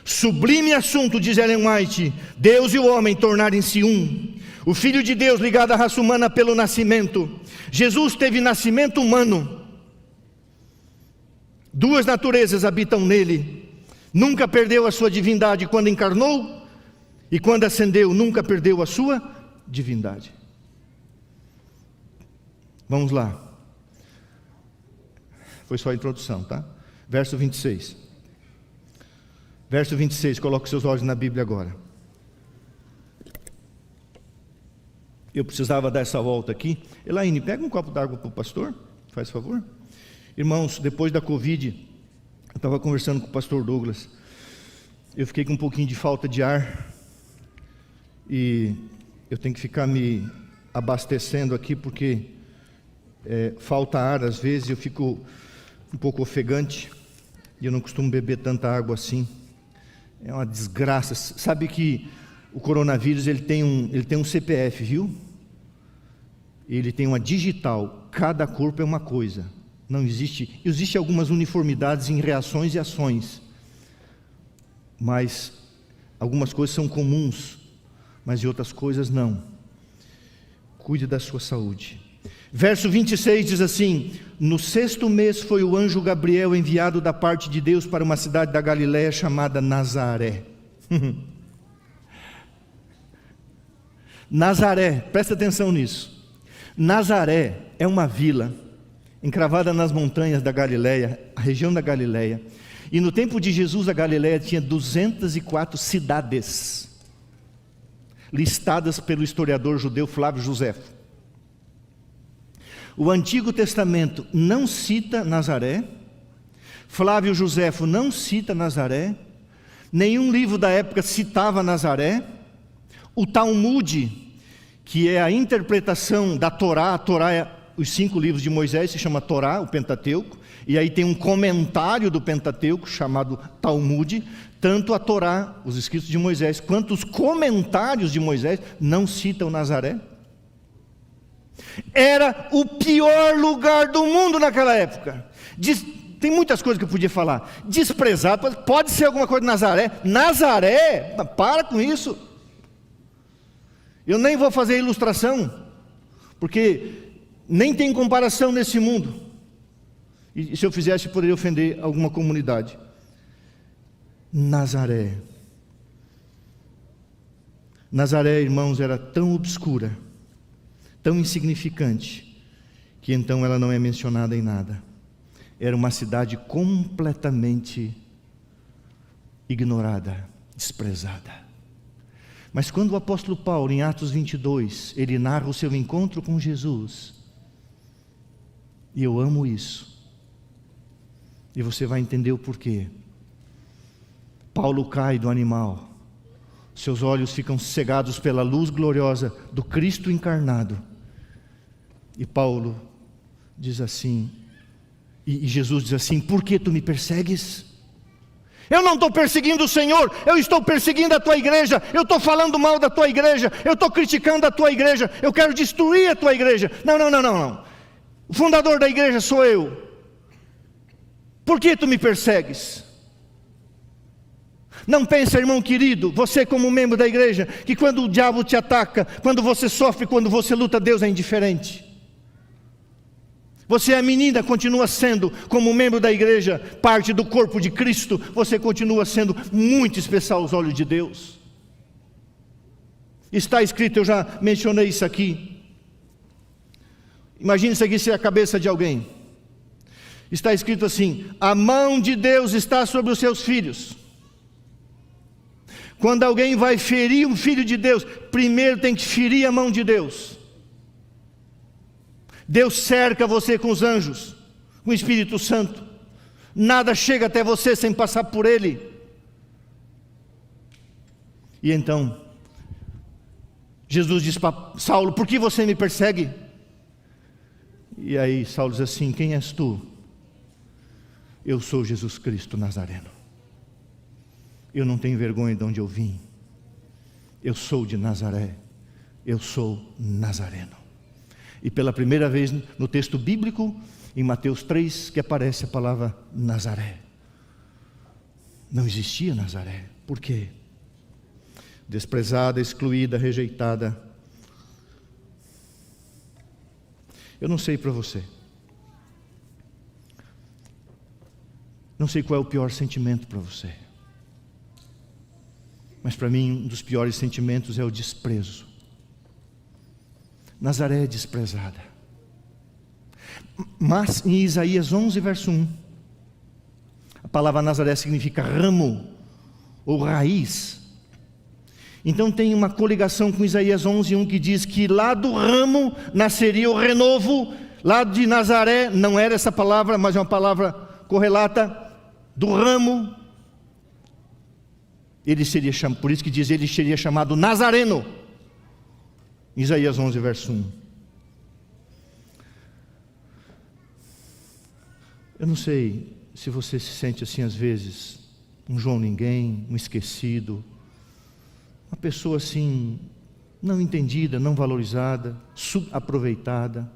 Sublime assunto, diz Ellen White, Deus e o homem tornarem-se um. O Filho de Deus ligado à raça humana pelo nascimento. Jesus teve nascimento humano. Duas naturezas habitam nele. Nunca perdeu a sua divindade quando encarnou, e quando ascendeu, nunca perdeu a sua divindade. Vamos lá. Foi só a introdução, tá? Verso 26. Verso 26, coloque seus olhos na Bíblia agora. Eu precisava dar essa volta aqui. Elaine, pega um copo d'água para o pastor, faz favor. Irmãos, depois da Covid, eu estava conversando com o pastor Douglas. Eu fiquei com um pouquinho de falta de ar, e eu tenho que ficar me abastecendo aqui, porque falta ar às vezes, eu fico um pouco ofegante, e eu não costumo beber tanta água assim. É uma desgraça. Sabe que o coronavírus ele tem um CPF, viu? Ele tem uma digital. Cada corpo é uma coisa. Não existe. Existe algumas uniformidades em reações e ações, mas algumas coisas são comuns, mas em outras coisas não. Cuide da sua saúde. Verso 26 diz assim: no 6º mês foi o anjo Gabriel enviado da parte de Deus para uma cidade da Galiléia chamada Nazaré. Nazaré, presta atenção nisso. Nazaré é uma vila encravada nas montanhas da Galiléia, a região da Galiléia. E no tempo de Jesus, a Galiléia tinha 204 cidades, listadas pelo historiador judeu Flávio Joséfo. O Antigo Testamento não cita Nazaré, Flávio Joséfo não cita Nazaré, nenhum livro da época citava Nazaré. O Talmud, que é a interpretação da Torá, a Torá é os 5 livros de Moisés, se chama Torá, o Pentateuco, e aí tem um comentário do Pentateuco chamado Talmud. Tanto a Torá, os escritos de Moisés, quanto os comentários de Moisés não citam Nazaré. Era o pior lugar do mundo naquela época. Tem muitas coisas que eu podia falar. Desprezado, pode ser alguma coisa de Nazaré. Nazaré, para com isso. Eu nem vou fazer ilustração, porque nem tem comparação nesse mundo. E se eu fizesse, poderia ofender alguma comunidade. Nazaré. Nazaré, irmãos, era tão obscura, tão insignificante, que então ela não é mencionada em nada. Era uma cidade completamente ignorada, desprezada. Mas quando o apóstolo Paulo, em Atos 22, ele narra o seu encontro com Jesus, e eu amo isso, e você vai entender o porquê. Paulo cai do animal, seus olhos ficam cegados pela luz gloriosa do Cristo encarnado, e Paulo diz assim, e Jesus diz assim: por que tu me persegues? Eu não estou perseguindo o Senhor, eu estou perseguindo a tua igreja, eu estou falando mal da tua igreja, eu estou criticando a tua igreja, eu quero destruir a tua igreja. Não. O fundador da igreja sou eu. Por que tu me persegues? Não pensa, irmão querido, você como membro da igreja, que quando o diabo te ataca, quando você sofre, quando você luta, Deus é indiferente. Você é a menina, continua sendo, como membro da igreja, parte do corpo de Cristo, você continua sendo muito especial aos olhos de Deus. Está escrito, eu já mencionei isso aqui. Imagine isso aqui ser a cabeça de alguém. Está escrito assim: a mão de Deus está sobre os seus filhos. Quando alguém vai ferir um filho de Deus, primeiro tem que ferir a mão de Deus. Deus cerca você com os anjos. com o Espírito Santo. Nada chega até você sem passar por Ele. E então, Jesus diz para Saulo: por que você me persegue? E aí Saulo diz assim: quem és tu? Eu sou Jesus Cristo Nazareno. Eu não tenho vergonha de onde eu vim. Eu sou de Nazaré. Eu sou nazareno. E pela primeira vez no texto bíblico, em Mateus 3, que aparece a palavra Nazaré. Não existia Nazaré. Por quê? Desprezada, excluída, rejeitada. Eu não sei para você. Não sei qual é o pior sentimento para você. Mas para mim, um dos piores sentimentos é o desprezo. Nazaré é desprezada. Mas em Isaías 11, verso 1, a palavra Nazaré significa ramo ou raiz. Então tem uma coligação com Isaías 11, 1, que diz que lá do ramo nasceria o renovo. Lá de Nazaré, não era essa palavra, mas é uma palavra correlata, do ramo. Ele seria chamado, por isso que diz, ele seria chamado Nazareno. Isaías 11, verso 1. Eu não sei se você se sente assim às vezes, um João Ninguém, um esquecido, uma pessoa assim, não entendida, não valorizada, subaproveitada.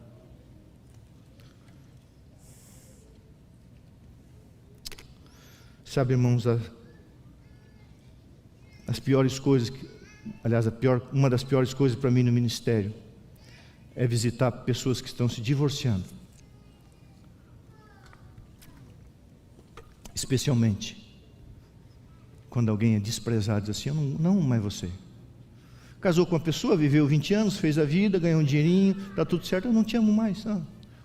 Sabe, irmãos, as piores coisas, aliás, uma das piores coisas para mim no ministério é visitar pessoas que estão se divorciando. Especialmente quando alguém é desprezado, diz assim: eu não amo mais você. Casou com uma pessoa, viveu 20 anos, fez a vida, ganhou um dinheirinho, está tudo certo, eu não te amo mais.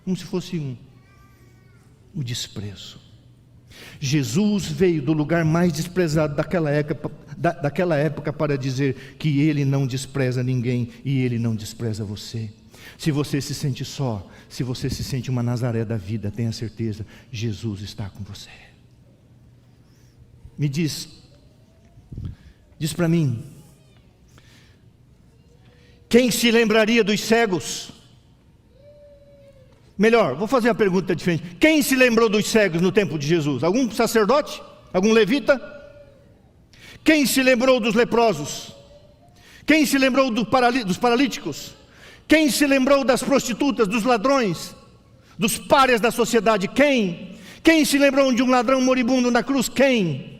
Como se fosse o desprezo. Jesus veio do lugar mais desprezado daquela época para dizer que Ele não despreza ninguém e Ele não despreza você. Se você se sente só, se você se sente uma Nazaré da vida, tenha certeza, Jesus está com você. Me diz para mim, quem se lembraria dos cegos? Melhor, vou fazer uma pergunta diferente. Quem se lembrou dos cegos no tempo de Jesus? Algum sacerdote? Algum levita? Quem se lembrou dos leprosos? Quem se lembrou dos paralíticos? Quem se lembrou das prostitutas, dos ladrões, dos párias da sociedade? Quem? Quem se lembrou de um ladrão moribundo na cruz? Quem?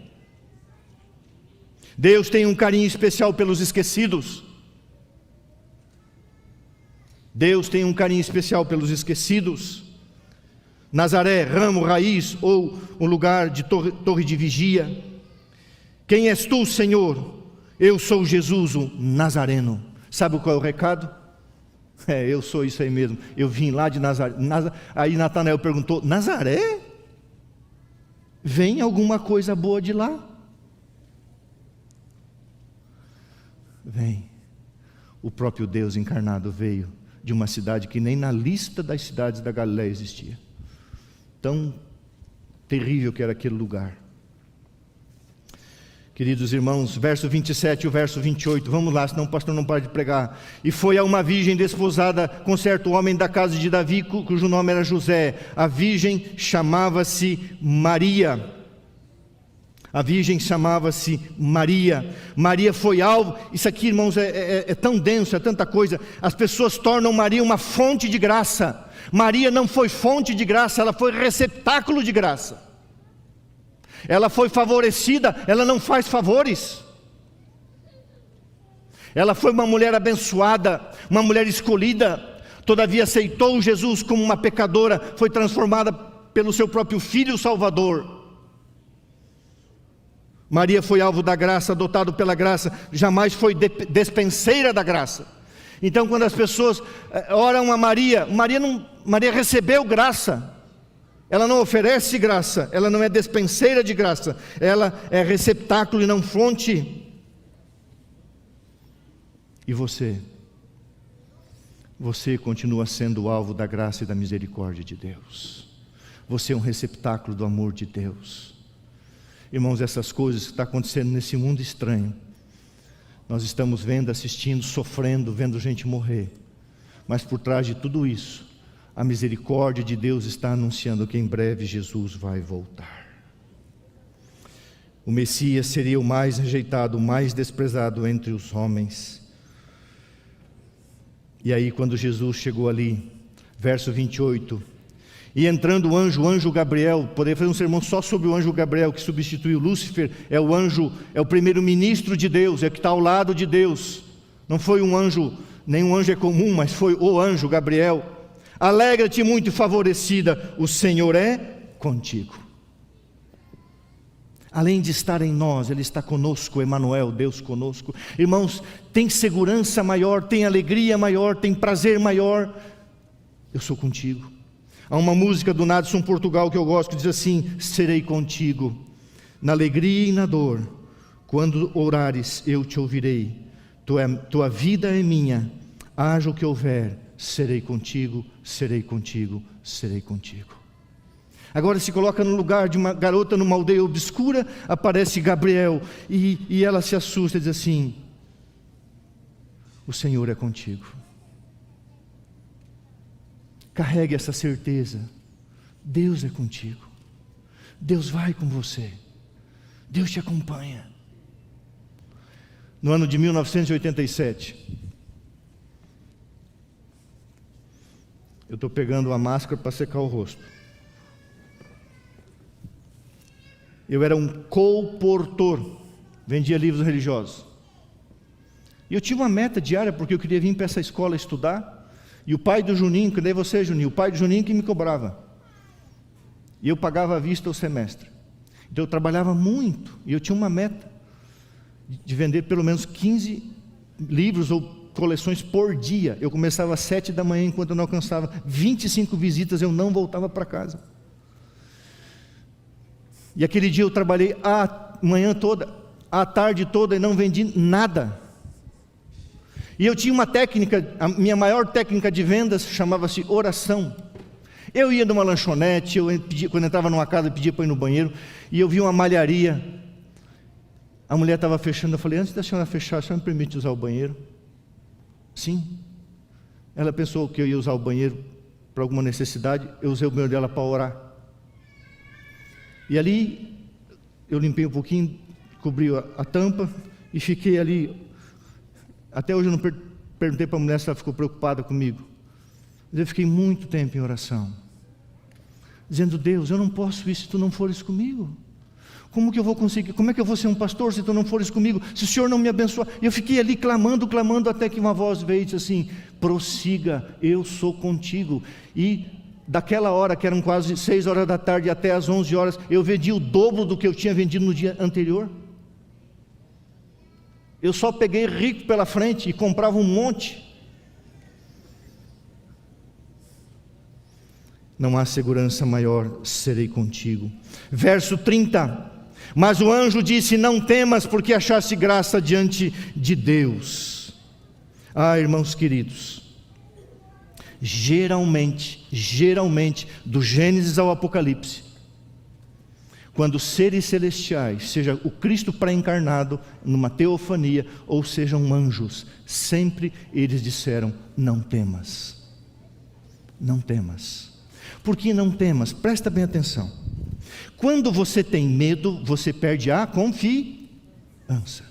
Deus tem um carinho especial pelos esquecidos. Deus tem um carinho especial pelos esquecidos. Nazaré, ramo, raiz, ou um lugar de torre de vigia. Quem és tu, Senhor? Eu sou Jesus, o Nazareno. Sabe qual é o recado? Eu sou isso aí mesmo. Eu vim lá de Nazaré. Aí Natanael perguntou: Nazaré? Vem alguma coisa boa de lá? Vem. O próprio Deus encarnado veio de uma cidade que nem na lista das cidades da Galileia existia. Tão terrível que era aquele lugar. Queridos irmãos, verso 27 e o verso 28, vamos lá, senão o pastor não para de pregar. E foi a uma virgem desposada com certo homem da casa de Davi, cujo nome era José. A virgem chamava-se Maria. A virgem chamava-se Maria. Maria foi alvo. Isso aqui, irmãos, é tão denso, é tanta coisa. As pessoas tornam Maria uma fonte de graça. Maria não foi fonte de graça, ela foi receptáculo de graça. Ela foi favorecida, ela não faz favores. Ela foi uma mulher abençoada, uma mulher escolhida. Todavia aceitou Jesus como uma pecadora, foi transformada pelo seu próprio Filho Salvador. Maria foi alvo da graça, adotado pela graça, jamais foi despenseira da graça. Então quando as pessoas oram a Maria, Maria recebeu graça. Ela não oferece graça, ela não é despenseira de graça, ela é receptáculo e não fonte. E você continua sendo o alvo da graça e da misericórdia de Deus. Você é um receptáculo do amor de Deus. Irmãos, essas coisas que estão acontecendo nesse mundo estranho, nós estamos vendo, assistindo, sofrendo, vendo gente morrer. Mas por trás de tudo isso, a misericórdia de Deus está anunciando que em breve Jesus vai voltar. O Messias seria o mais rejeitado, o mais desprezado entre os homens. E aí quando Jesus chegou ali, verso 28, e entrando o anjo Gabriel, poderia fazer um sermão só sobre o anjo Gabriel, que substituiu Lúcifer, é o anjo, é o primeiro ministro de Deus, é que está ao lado de Deus. Não foi um anjo, nenhum anjo é comum, mas foi o anjo Gabriel. Alegra-te muito favorecida, o Senhor é contigo. Além de estar em nós, Ele está conosco, Emanuel, Deus conosco. Irmãos, tem segurança maior, tem alegria maior, tem prazer maior. Eu sou contigo. Há uma música do Nadson Portugal que eu gosto, que diz assim: serei contigo, na alegria e na dor, quando orares eu te ouvirei, tua vida é minha, haja o que houver, serei contigo, serei contigo, serei contigo. Agora se coloca no lugar de uma garota numa aldeia obscura, aparece Gabriel, e ela se assusta e diz assim: o Senhor é contigo. Carregue essa certeza, Deus é contigo, Deus vai com você, Deus te acompanha. No ano de 1987, eu estou pegando a máscara para secar o rosto. Eu era um colportor, vendia livros religiosos. E eu tinha uma meta diária, porque eu queria vir para essa escola estudar. E o pai do Juninho, que nem você, Juninho, o pai do Juninho que me cobrava. E eu pagava à vista o semestre. Então eu trabalhava muito, e eu tinha uma meta de vender pelo menos 15 livros ou coleções por dia. Eu começava às 7 da manhã, enquanto eu não alcançava 25 visitas, eu não voltava para casa. E aquele dia eu trabalhei a manhã toda, a tarde toda, e não vendi nada. E eu tinha uma técnica, a minha maior técnica de vendas chamava-se oração. Eu ia numa lanchonete, quando eu entrava numa casa, eu pedia para ir no banheiro, e eu vi uma malharia. A mulher estava fechando, eu falei: antes da senhora fechar, a senhora me permite usar o banheiro? Sim. Ela pensou que eu ia usar o banheiro para alguma necessidade, eu usei o banheiro dela para orar. E ali, eu limpei um pouquinho, cobri a tampa, e fiquei ali. Até hoje eu não perguntei para a mulher se ela ficou preocupada comigo. Mas eu fiquei muito tempo em oração, dizendo: Deus, eu não posso ir se tu não fores comigo. Como que eu vou conseguir? Como é que eu vou ser um pastor se tu não fores comigo? Se o Senhor não me abençoar? E eu fiquei ali clamando, até que uma voz veio e disse assim: prossiga, eu sou contigo. E daquela hora, que eram quase 6 horas da tarde até as 11 horas, eu vendi o dobro do que eu tinha vendido no dia anterior. Eu só peguei rico pela frente e comprava um monte. Não há segurança maior, serei contigo. Verso 30. Mas o anjo disse: não temas, porque achaste graça diante de Deus. Ah, irmãos queridos, geralmente, do Gênesis ao Apocalipse, quando seres celestiais, seja o Cristo pré-encarnado numa teofania, ou sejam anjos, sempre eles disseram: não temas, não temas. Por que não temas? Presta bem atenção. Quando você tem medo, você perde a confiança.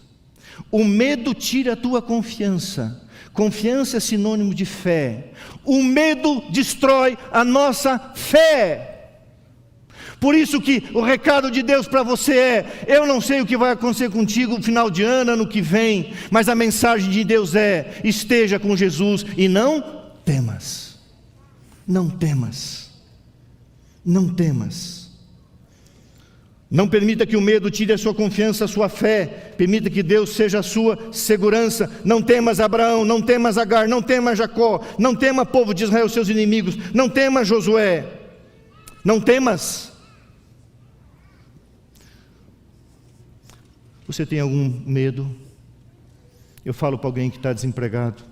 O medo tira a tua confiança. Confiança é sinônimo de fé. O medo destrói a nossa fé. Por isso que o recado de Deus para você é: eu não sei o que vai acontecer contigo no final de ano, ano que vem, mas a mensagem de Deus é: esteja com Jesus e não temas. Não temas. Não temas. Não permita que o medo tire a sua confiança, a sua fé. Permita que Deus seja a sua segurança. Não temas Abraão, não temas Agar, não temas Jacó, não tema povo de Israel, seus inimigos, não temas Josué. Não temas. Você tem algum medo? Eu falo para alguém que está desempregado.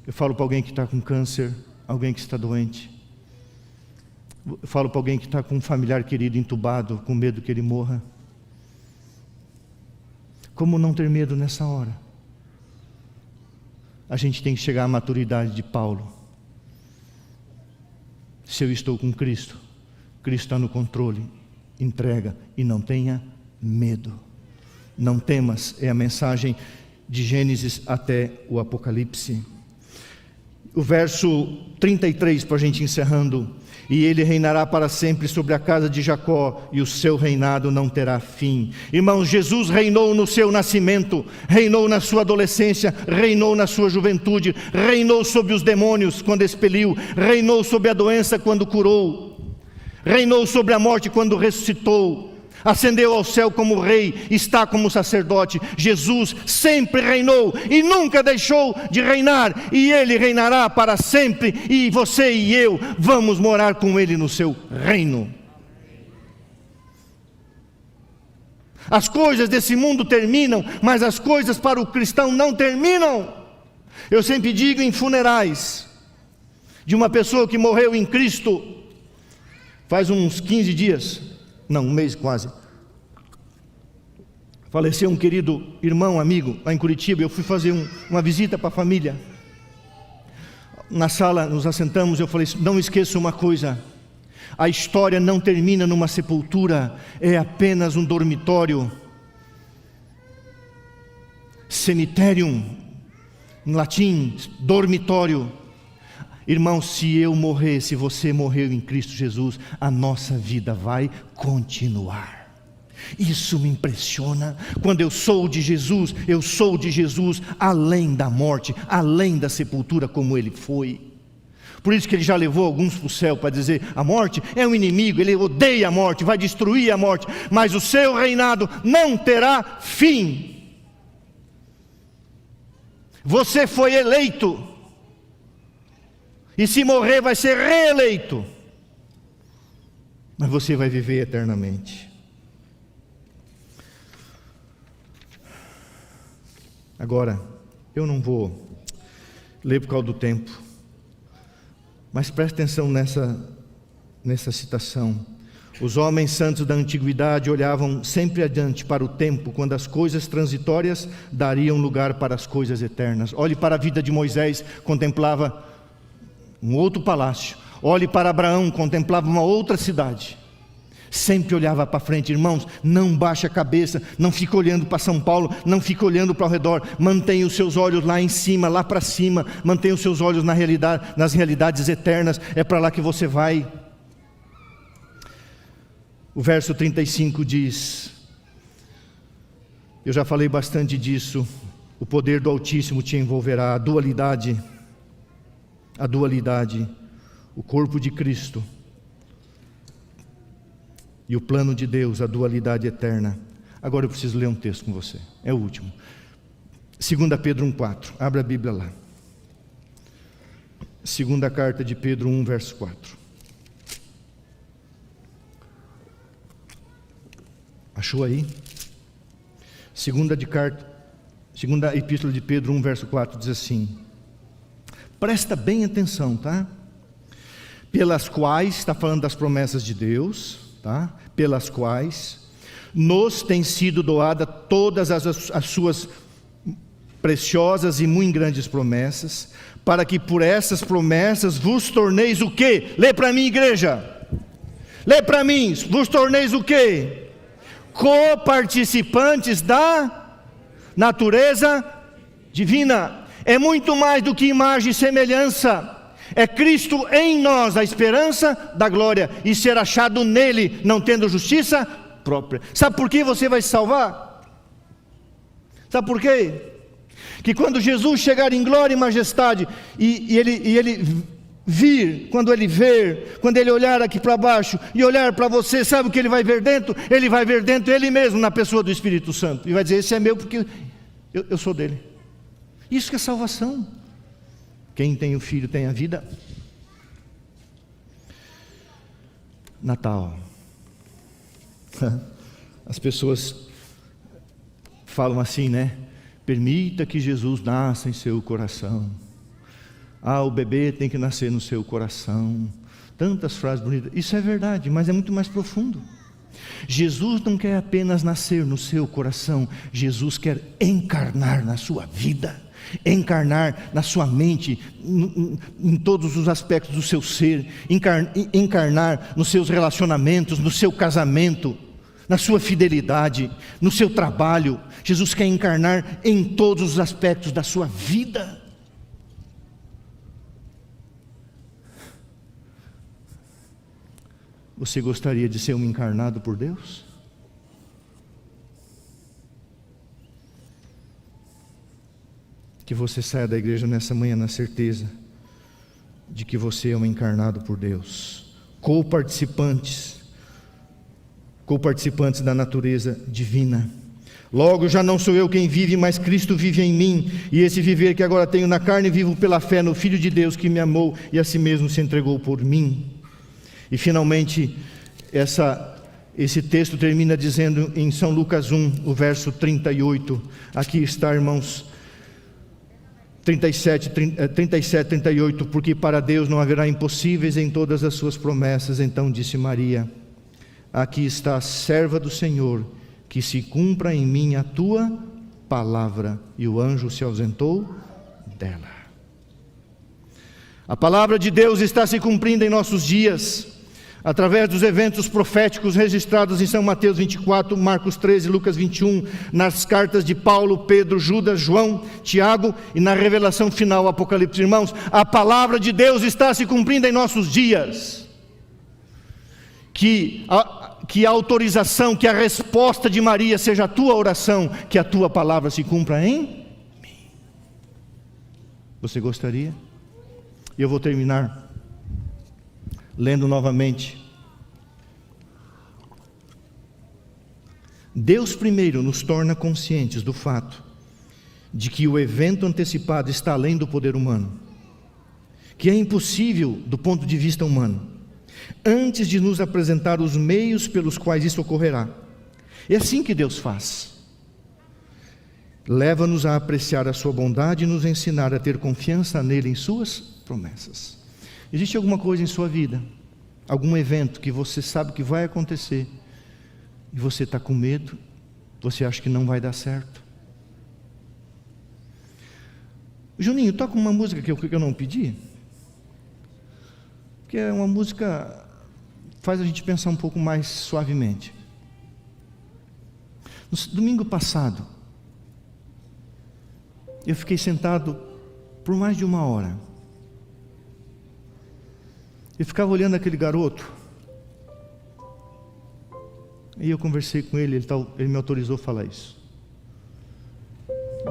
Eu falo para alguém que está com câncer, alguém que está doente. Eu falo para alguém que está com um familiar querido entubado, com medo que ele morra. Como não ter medo nessa hora? A gente tem que chegar à maturidade de Paulo. Se eu estou com Cristo, Cristo está no controle, entrega e não tenha medo. Não temas, é a mensagem de Gênesis até o Apocalipse. O verso 33, para a gente encerrando: e ele reinará para sempre sobre a casa de Jacó, e o seu reinado não terá fim. Irmãos, Jesus reinou no seu nascimento, reinou na sua adolescência, reinou na sua juventude, reinou sobre os demônios quando expeliu, reinou sobre a doença quando curou, reinou sobre a morte quando ressuscitou, ascendeu ao céu como rei, está como sacerdote. Jesus sempre reinou e nunca deixou de reinar, e ele reinará para sempre, e você e eu vamos morar com ele no seu reino. As coisas desse mundo terminam, mas as coisas para o cristão não terminam. Eu sempre digo em funerais de uma pessoa que morreu em Cristo faz uns 15 dias, não, um mês quase. Faleceu um querido irmão, amigo, lá em Curitiba. Eu fui fazer uma visita para a família. Na sala nos assentamos, eu falei: não esqueça uma coisa, a história não termina numa sepultura, é apenas um dormitório. Cemiterium, em latim, dormitório. Irmão, se eu morrer, se você morreu em Cristo Jesus, a nossa vida vai continuar. Isso me impressiona. Quando eu sou de Jesus, eu sou de Jesus além da morte, além da sepultura, como ele foi. Por isso que ele já levou alguns para o céu, para dizer: a morte é um inimigo, ele odeia a morte, vai destruir a morte, mas o seu reinado não terá fim. Você foi eleito, e se morrer vai ser reeleito, mas você vai viver eternamente. Agora, eu não vou ler por causa do tempo, mas preste atenção nessa citação. Os homens santos da antiguidade olhavam sempre adiante para o tempo, quando as coisas transitórias dariam lugar para as coisas eternas. Olhe para a vida de Moisés, contemplava um outro palácio. Olhe para Abraão, contemplava uma outra cidade. Sempre olhava para frente. Irmãos, não baixe a cabeça, não fique olhando para São Paulo, não fique olhando para o redor. Mantenha os seus olhos lá em cima, lá para cima. Mantenha os seus olhos nas realidades eternas. É para lá que você vai. O verso 35 diz: eu já falei bastante disso, o poder do Altíssimo te envolverá. A dualidade, o corpo de Cristo e o plano de Deus, a dualidade eterna. Agora eu preciso ler um texto com você, é o último. 2 Pedro 1,4, abra a Bíblia lá. Segunda carta de Pedro 1, verso 4. Achou aí? Segunda epístola de Pedro 1, verso 4 diz assim: presta bem atenção, tá? Pelas quais, está falando das promessas de Deus, tá? Pelas quais nos têm sido doadas todas as suas preciosas e muito grandes promessas, para que por essas promessas vos torneis o quê? Lê para mim, igreja. Lê para mim, vos torneis o quê? Coparticipantes da natureza divina. É muito mais do que imagem e semelhança. É Cristo em nós, a esperança da glória, e ser achado nele, não tendo justiça própria. Sabe por que você vai se salvar? Sabe por quê? Que quando Jesus chegar em glória e majestade, e ele vir, quando ele ver, quando ele olhar aqui para baixo e olhar para você, sabe o que ele vai ver dentro? Ele vai ver dentro ele mesmo, na pessoa do Espírito Santo, e vai dizer: esse é meu porque eu sou dele. Isso que é salvação. Quem tem o Filho tem a vida. Natal. As pessoas falam assim, né? Permita que Jesus nasça em seu coração. Ah, o bebê tem que nascer no seu coração. Tantas frases bonitas. Isso é verdade, mas é muito mais profundo. Jesus não quer apenas nascer no seu coração, Jesus quer encarnar na sua vida, encarnar na sua mente, em todos os aspectos do seu ser, encarnar nos seus relacionamentos, no seu casamento, na sua fidelidade, no seu trabalho. Jesus quer encarnar em todos os aspectos da sua vida. Você gostaria de ser um encarnado por Deus? Que você saia da igreja nessa manhã na certeza de que você é um encarnado por Deus. Co-participantes da natureza divina. Logo já não sou eu quem vive, mas Cristo vive em mim, e esse viver que agora tenho na carne, vivo pela fé no Filho de Deus que me amou e a si mesmo se entregou por mim. E finalmente, esse texto termina dizendo em São Lucas 1, o verso 38, aqui está, irmãos, 37, 38, porque para Deus não haverá impossíveis em todas as suas promessas. Então disse Maria: aqui está a serva do Senhor, que se cumpra em mim a tua palavra. E o anjo se ausentou dela. A palavra de Deus está se cumprindo em nossos dias, através dos eventos proféticos registrados em São Mateus 24, Marcos 13, Lucas 21, nas cartas de Paulo, Pedro, Judas, João, Tiago e na revelação final, Apocalipse. Irmãos, a palavra de Deus está se cumprindo em nossos dias. Que a autorização, que a resposta de Maria seja a tua oração, que a tua palavra se cumpra em mim. Você gostaria? E eu vou terminar lendo novamente. Deus primeiro nos torna conscientes do fato de que o evento antecipado está além do poder humano, que é impossível do ponto de vista humano, antes de nos apresentar os meios pelos quais isso ocorrerá. É assim que Deus faz. Leva-nos a apreciar a sua bondade e nos ensinar a ter confiança nele em suas promessas. Existe alguma coisa em sua vida, algum evento que você sabe que vai acontecer, e você está com medo, você acha que não vai dar certo? Juninho, toca uma música que eu não pedi, que é uma música que faz a gente pensar um pouco mais suavemente. No domingo passado, eu fiquei sentado por mais de 1 hora. Eu ficava olhando aquele garoto, e eu conversei com ele, ele me autorizou a falar isso.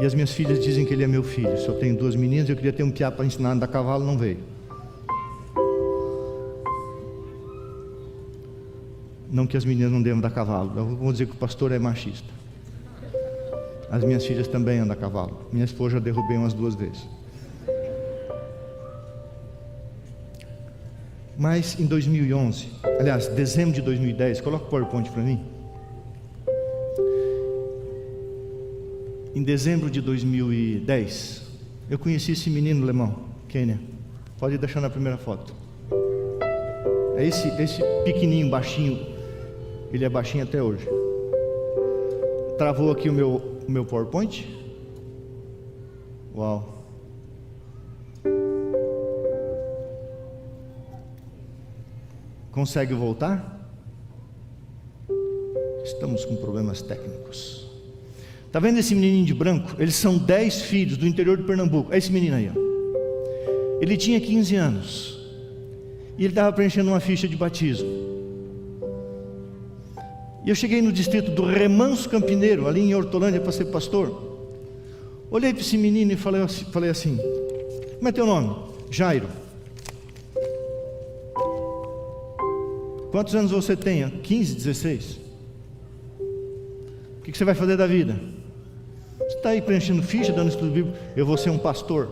E as minhas filhas dizem que ele é meu filho. Se eu tenho 2 meninas, eu queria ter um piá para ensinar a andar a cavalo, não veio. Não que as meninas não devem andar a cavalo, eu vou dizer que o pastor é machista. As minhas filhas também andam a cavalo. Minha esposa já derrubei umas 2 vezes. Mas em 2011, aliás, dezembro de 2010, coloca o PowerPoint para mim. Em dezembro de 2010, eu conheci esse menino alemão, Kenia. Pode deixar na primeira foto. É esse pequenininho, baixinho, ele é baixinho até hoje. Travou aqui o meu PowerPoint. Uau! Consegue voltar? Estamos com problemas técnicos. Está vendo esse menininho de branco? Eles são 10 filhos do interior de Pernambuco. É esse menino aí, ó. Ele tinha 15 anos e ele estava preenchendo uma ficha de batismo. E eu cheguei no distrito do Remanso Campineiro, ali em Hortolândia, para ser pastor. Olhei para esse menino e falei assim: como é teu nome? Jairo. Quantos anos você tem? 15, 16? O que você vai fazer da vida? Você está aí preenchendo ficha, dando estudo bíblico? Eu vou ser um pastor.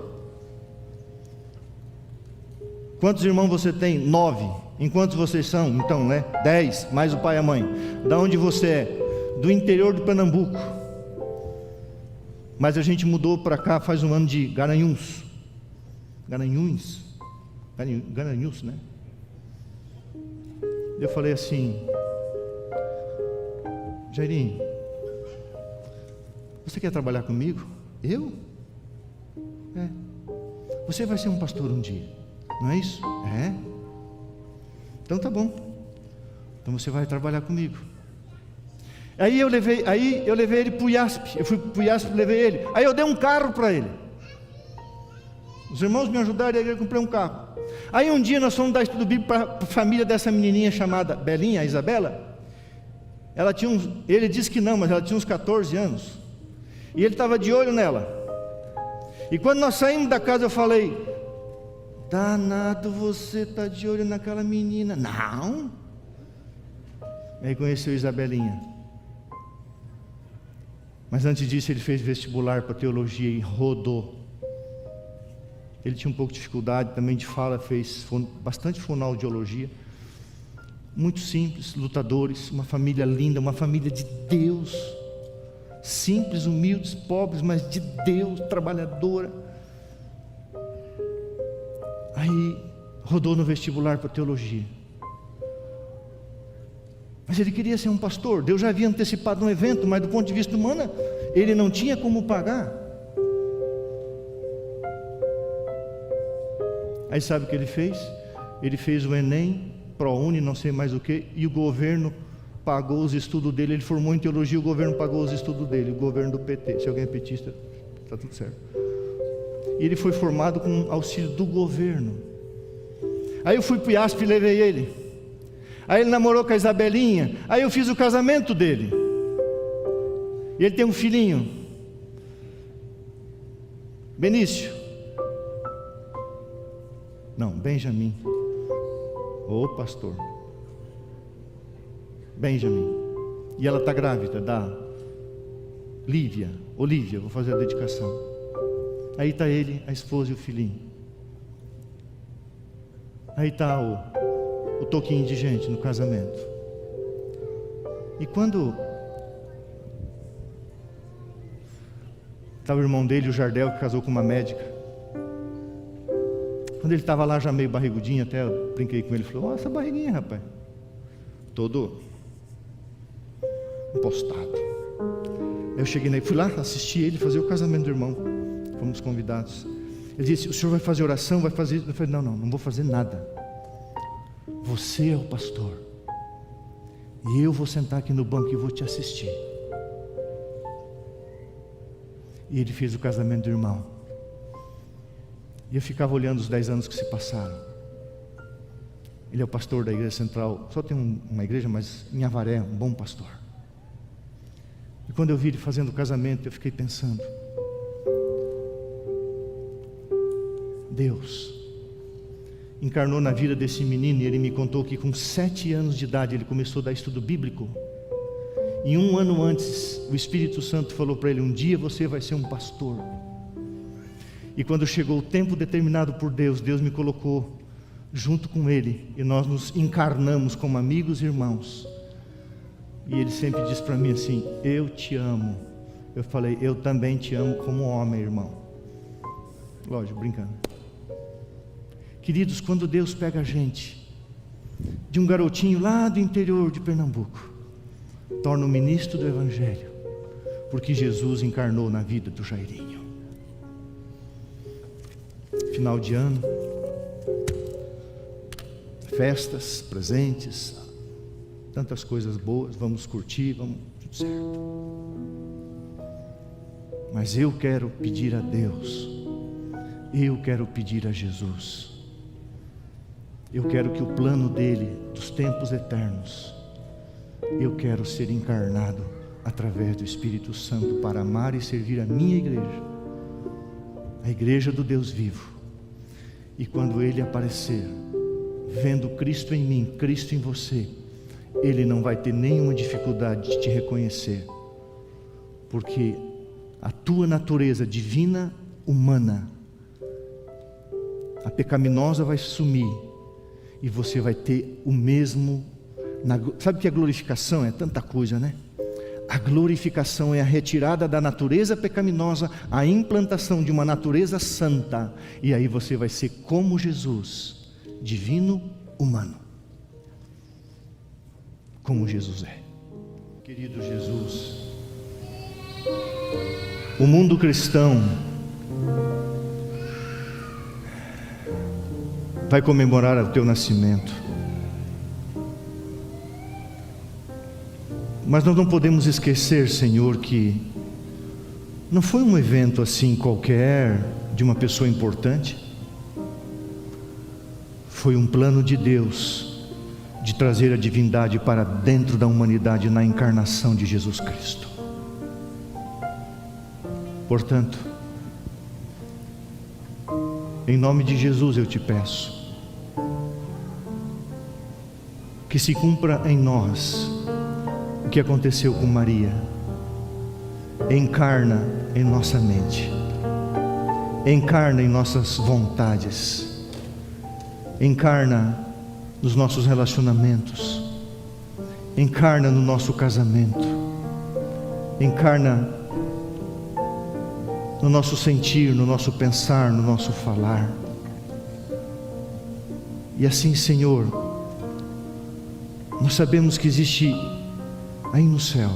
Quantos irmãos você tem? 9. Em quantos vocês são? Então, 10, mais o pai e a mãe. Da onde você é? Do interior de Pernambuco. Mas a gente mudou para cá faz um ano de Garanhuns. Garanhuns, né? Eu falei assim: Jairinho, você quer trabalhar comigo? Eu? Você vai ser um pastor um dia, não é isso? Então tá bom. Então você vai trabalhar comigo. Aí eu levei ele para o IASP. Eu fui para o IASP e levei ele. Aí eu dei um carro para ele. Os irmãos me ajudaram e eu comprei um carro. Aí um dia nós fomos dar estudo bíblico para a família dessa menininha chamada Belinha, a Isabela. Ele disse que não, mas ela tinha uns 14 anos. E ele estava de olho nela. E quando nós saímos da casa eu falei: danado, você está de olho naquela menina. Não. Aí conheceu a Isabelinha. Mas antes disso ele fez vestibular para teologia e rodou. Ele tinha um pouco de dificuldade também de fala, fez bastante fonoaudiologia. Muito simples, lutadores, uma família linda, uma família de Deus. Simples, humildes, pobres, mas de Deus, trabalhadora. Aí rodou no vestibular para teologia. Mas ele queria ser um pastor. Deus já havia antecipado um evento, mas do ponto de vista humano, ele não tinha como pagar. Aí sabe o que ele fez? Ele fez o Enem, ProUni, não sei mais o que, e o governo pagou os estudos dele. Ele formou em teologia, o governo pagou os estudos dele, o governo do PT. Se alguém é petista, está tudo certo. E ele foi formado com auxílio do governo. Aí eu fui para o IASP e levei ele. Aí ele namorou com a Isabelinha. Aí eu fiz o casamento dele. E ele tem um filhinho, Benício. Não, Benjamin. Ô pastor, Benjamin. E ela está grávida da Olívia, vou fazer a dedicação. Aí está ele, a esposa e o filhinho. Aí está o toquinho de gente no casamento. E quando estava o irmão dele, o Jardel, que casou com uma médica. Quando ele estava lá já meio barrigudinho, até eu brinquei com ele, falou: olha essa barriguinha, rapaz, todo impostado. Eu cheguei nele, fui lá assistir ele fazer o casamento do irmão. Fomos convidados. Ele disse: o senhor vai fazer oração, vai fazer isso? Eu falei: não vou fazer nada. Você é o pastor, e eu vou sentar aqui no banco e vou te assistir. E ele fez o casamento do irmão. E eu ficava olhando os 10 anos que se passaram. Ele é o pastor da igreja central. Só tem uma igreja, mas em Avaré, um bom pastor. E quando eu vi ele fazendo o casamento, eu fiquei pensando: Deus encarnou na vida desse menino. E ele me contou que com 7 anos de idade ele começou a dar estudo bíblico. E 1 ano antes, o Espírito Santo falou para ele: um dia você vai ser um pastor. E quando chegou o tempo determinado por Deus, Deus me colocou junto com ele, e nós nos encarnamos como amigos e irmãos. E ele sempre disse para mim assim: eu te amo. Eu falei: eu também te amo como homem, irmão. Lógico, brincando. Queridos, quando Deus pega a gente, de um garotinho lá do interior de Pernambuco, torna o ministro do Evangelho, porque Jesus encarnou na vida do Jairinho. Final de ano, festas, presentes, tantas coisas boas, vamos curtir, vamos, tudo certo. Mas eu quero pedir a Deus, eu quero pedir a Jesus, eu quero que o plano dele, dos tempos eternos, eu quero ser encarnado através do Espírito Santo para amar e servir a minha igreja, a igreja do Deus vivo. E quando ele aparecer, vendo Cristo em mim, Cristo em você, ele não vai ter nenhuma dificuldade de te reconhecer, porque a tua natureza divina, humana, a pecaminosa vai sumir, e você vai ter o mesmo. Sabe que a glorificação é tanta coisa, né? A glorificação é a retirada da natureza pecaminosa, a implantação de uma natureza santa, e aí você vai ser como Jesus, divino, humano. como Jesus é. Querido Jesus, o mundo cristão vai comemorar o teu nascimento, mas nós não podemos esquecer, Senhor, que não foi um evento assim qualquer, de uma pessoa importante. Foi um plano de Deus de trazer a divindade para dentro da humanidade na encarnação de Jesus Cristo. Portanto, em nome de Jesus eu te peço que se cumpra em nós o que aconteceu com Maria. Encarna em nossa mente, encarna em nossas vontades, encarna nos nossos relacionamentos, encarna no nosso casamento, encarna no nosso sentir, no nosso pensar, no nosso falar. E assim, Senhor, nós sabemos que existe aí no céu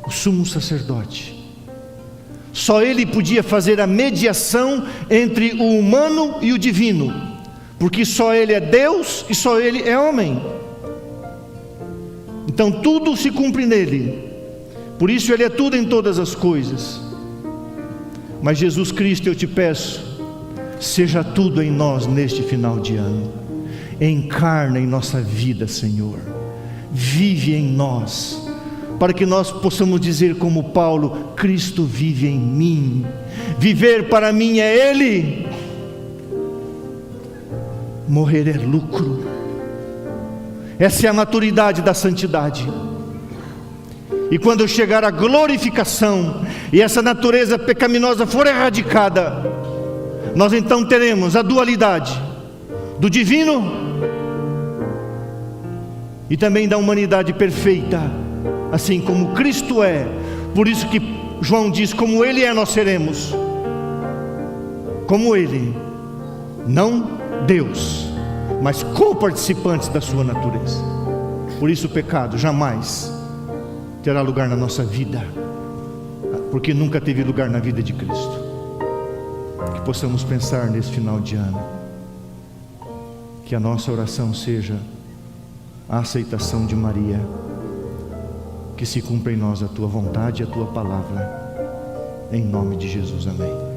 o sumo sacerdote. Só ele podia fazer a mediação entre o humano e o divino, porque só ele é Deus e só ele é homem. Então tudo se cumpre nele, por isso ele é tudo em todas as coisas. Mas Jesus Cristo, eu te peço, seja tudo em nós neste final de ano. Encarna em nossa vida, Senhor, vive em nós, para que nós possamos dizer como Paulo: Cristo vive em mim, viver para mim é Ele, morrer é lucro. Essa é a maturidade da santidade. E quando chegar a glorificação e essa natureza pecaminosa for erradicada, nós então teremos a dualidade do divino e também da humanidade perfeita, assim como Cristo é. Por isso que João diz: como Ele é, nós seremos como Ele, não Deus, mas co-participantes da sua natureza. Por isso o pecado jamais terá lugar na nossa vida, porque nunca teve lugar na vida de Cristo. Que possamos pensar nesse final de ano, que a nossa oração seja a aceitação de Maria, que se cumpra em nós a tua vontade e a tua palavra, em nome de Jesus, amém.